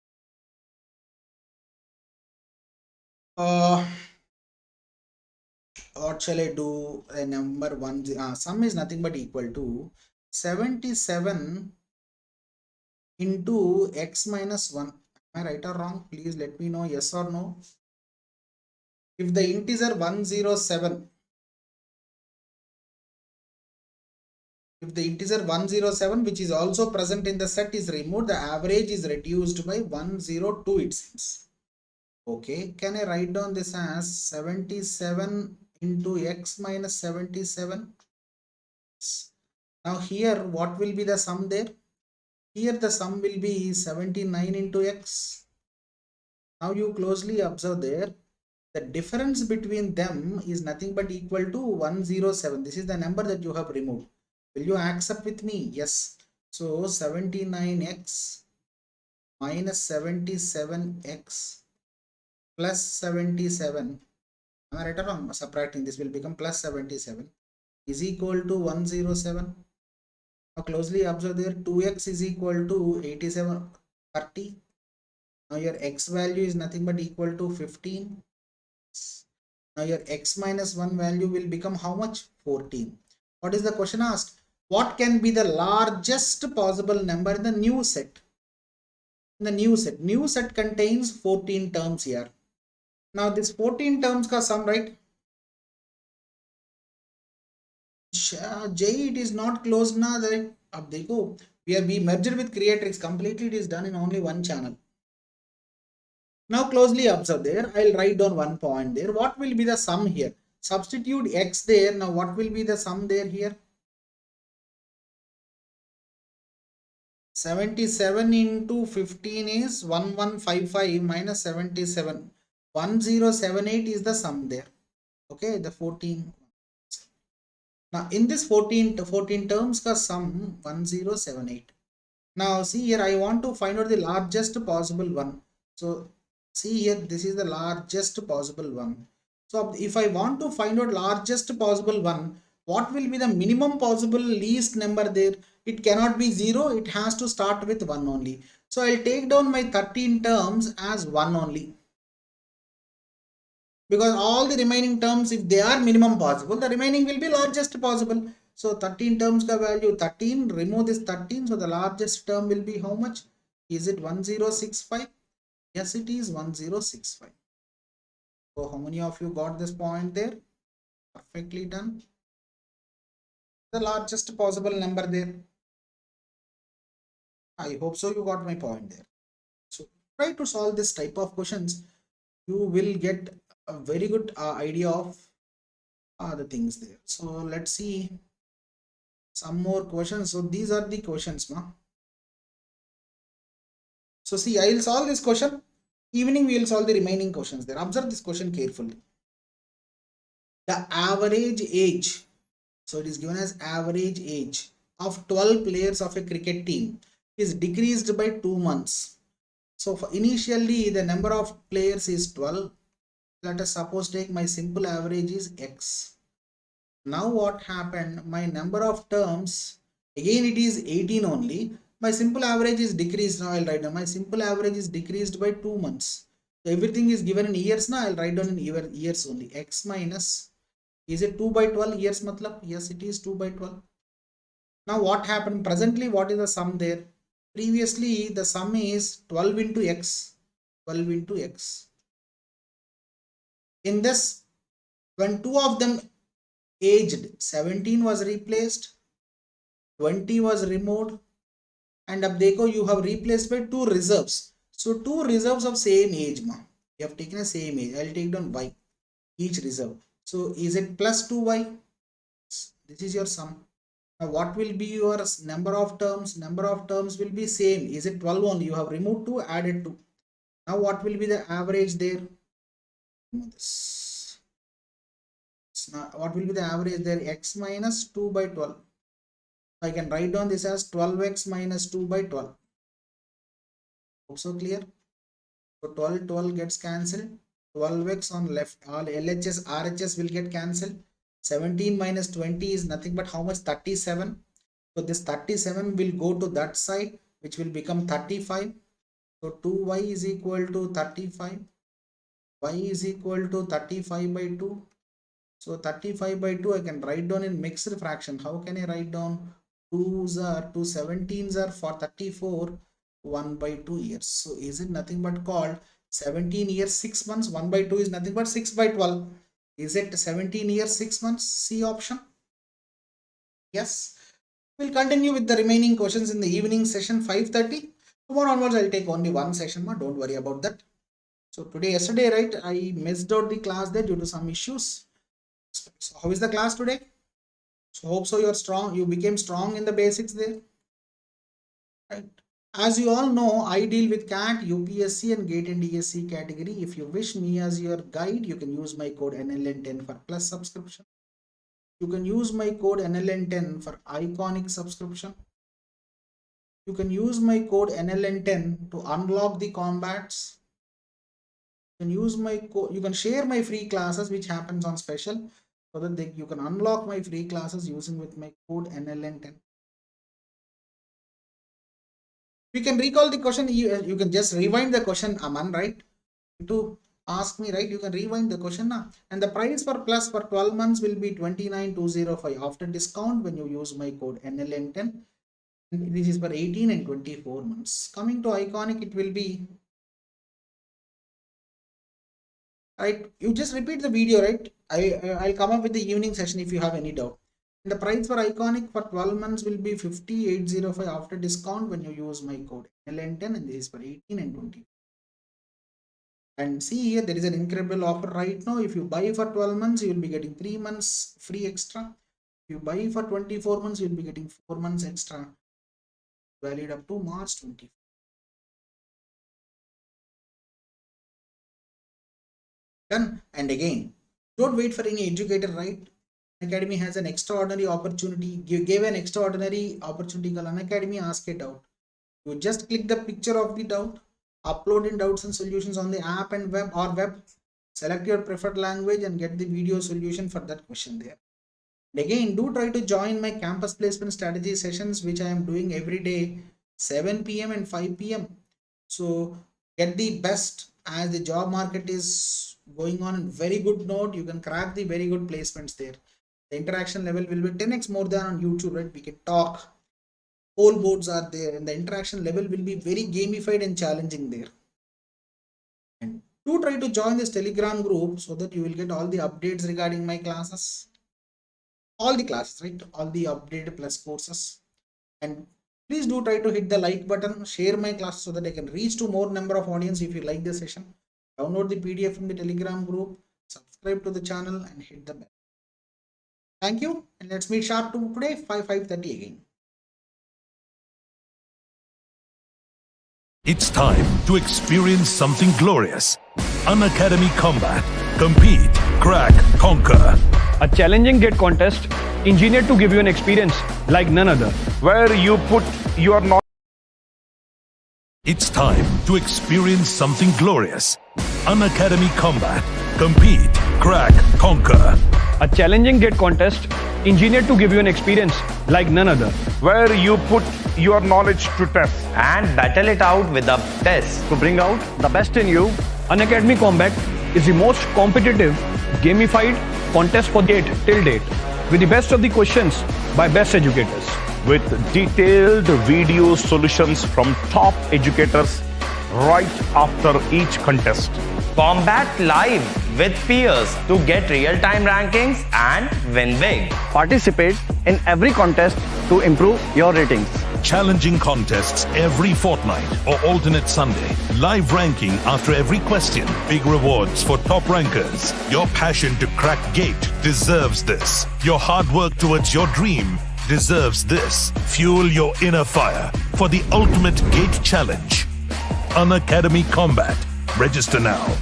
What shall I do? A number one, sum is nothing but equal to 77 into x minus 1. Am I right or wrong? Please let me know, yes or no. If the integer 107, if the integer 107 which is also present in the set is removed, the average is reduced by 102 it seems. Okay, can I write down this as 77 into x minus 77? Now here what will be the sum there? Here the sum will be 79 into x. Now you closely observe there, the difference between them is nothing but equal to 107. This is the number that you have removed. Will you accept with me? Yes. So 79x minus 77x plus 77. Am I right or wrong? Subtracting this will become plus 77 is equal to 107. Now closely observe there, 2x is equal to 87, 30. Now your x value is nothing but equal to 15. Now your x minus 1 value will become how much? 14. What is the question asked? What can be the largest possible number in the new set? In the new set contains 14 terms here. Now this 14 terms ka sum, right? J, it is not closed now. Ab dekho, we merged with Creatrix completely. It is done in only one channel. Now closely observe there. I'll write down one point there. What will be the sum here? Substitute x there. Now what will be the sum there here? 77 into 15 is 1155 minus 77. 1078 is the sum there. Okay, the 14. Now in this 14 terms ka sum 1078. Now see here, I want to find out the largest possible one. So see here, this is the largest possible one. So if I want to find out largest possible one, what will be the minimum possible least number there? It cannot be 0, it has to start with 1 only. So I'll take down my 13 terms as 1 only. Because all the remaining terms, if they are minimum possible, the remaining will be largest possible. So 13 terms ka value 13, remove this 13. So the largest term will be how much? Is it 1065? Yes, it is 1065. So how many of you got this point there? Perfectly done. The largest possible number there. I hope so you got my point there. So try to solve this type of questions. You will get a very good idea of the things there. So let's see some more questions. So these are the questions, ma. So see, I will solve this question. Evening we will solve the remaining questions there. Observe this question carefully. The average age, so it is given as average age of 12 players of a cricket team is decreased by 2 months. So for initially the number of players is 12. Let us suppose take my simple average is x. Now what happened? My number of terms, again it is 18 only. My simple average is decreased. Now I'll write down my simple average is decreased by 2 months. So everything is given in years. Now I'll write down in years only. X minus, is it 2 by 12 years matlab? Yes, it is 2 by 12. Now what happened? Presently what is the sum there? Previously the sum is 12 into x. 12 into x. In this, when two of them aged, 17 was replaced, 20 was removed, and ab dekho you have replaced by 2 reserves. So 2 reserves of same age, ma. You have taken a same age. I'll take down y, each reserve. So is it plus 2y? This is your sum. Now what will be your number of terms? Number of terms will be same. Is it 12 only? You have removed 2, added 2. Now what will be the average there? This. Now what will be the average there? X minus 2 by 12. I can write down this as 12x minus 2 by 12. Also clear? So 12 gets cancelled. 12x on left, all LHS, RHS will get cancelled. 17 minus 20 is nothing but how much? 37. So this 37 will go to that side, which will become 35. So 2y is equal to 35. y is equal to 35 by 2. So 35 by 2 I can write down in mixed fraction. How can I write down? 2s are 2 17s are for 34, 1 by 2 years. So is it nothing but called 17 years 6 months? 1 by 2 is nothing but 6 by 12. Is it 17 years 6 months? C option. Yes. We'll continue with the remaining questions in the evening session 5:30. Tomorrow onwards I'll take only one session, don't worry about that. So yesterday, right, I missed out the class there due to some issues. So how is the class today? So hope so you're strong, you became strong in the basics there. Right. As you all know, I deal with CAT, UPSC and GATE and ESE category. If you wish me as your guide, you can use my code NLN10 for plus subscription. You can use my code NLN10 for iconic subscription. You can use my code NLN10 to unlock the combats. You can use my code, you can share my free classes which happens on special, so that you can unlock my free classes using with my code NLN10. You can recall the question, you can just rewind the question, Aman, right? To ask me, right? You can rewind the question now. And the price for plus for 12 months will be 29,205 after discount when you use my code NLN10. And this is for 18 and 24 months. Coming to iconic, it will be, right? You just repeat the video, right? I'll come up with the evening session if you have any doubt. And the price for iconic for 12 months will be 58,005 after discount when you use my code NLN10, and this is for 18 and 20. And see here, there is an incredible offer right now. If you buy for 12 months, you will be getting 3 months free extra. If you buy for 24 months, you will be getting 4 months extra, valid up to March 20. Done. And again, don't wait for any educator, right? Unacademy has an extraordinary opportunity. You gave an extraordinary opportunity called Unacademy Ask a Doubt. You just click the picture of the doubt, upload in doubts and solutions on the app and web, select your preferred language and get the video solution for that question there. And again, do try to join my campus placement strategy sessions, which I am doing every day, 7 PM and 5 PM. So get the best, as the job market is going on in very good note. You can crack the very good placements there. The interaction level will be 10x more than on YouTube, right? We can talk, whole boards are there, and the interaction level will be very gamified and challenging there. And do try to join this Telegram group so that you will get all the updates regarding my classes, all the classes, right? All the updated plus courses. And please do try to hit the like button, share my class so that I can reach to more number of audience. If you like the session, download the PDF from the Telegram group, subscribe to the channel and hit the bell. Thank you, and let's meet sharp to today 5:30 again. It's time to experience something glorious. Unacademy Combat. Compete, crack, conquer. A challenging GATE contest engineered to give you an experience like none other. where you put your knowledge. It's time to experience something glorious. Unacademy Combat. Compete, crack, conquer. A challenging GATE contest engineered to give you an experience like none other. Where you put your knowledge to test. and battle it out with a test. To bring out the best in you, Unacademy Combat is the most competitive, gamified contest for GATE till date, with the best of the questions by best educators. With detailed video solutions from top educators right after each contest. Combat live with peers to get real-time rankings and win big. Participate in every contest to improve your ratings. Challenging contests every fortnight or alternate Sunday. Live ranking after every question. Big rewards for top rankers. Your passion to crack GATE deserves this. Your hard work towards your dream deserves this. Fuel your inner fire for the ultimate GATE challenge. Unacademy Combat. Register now.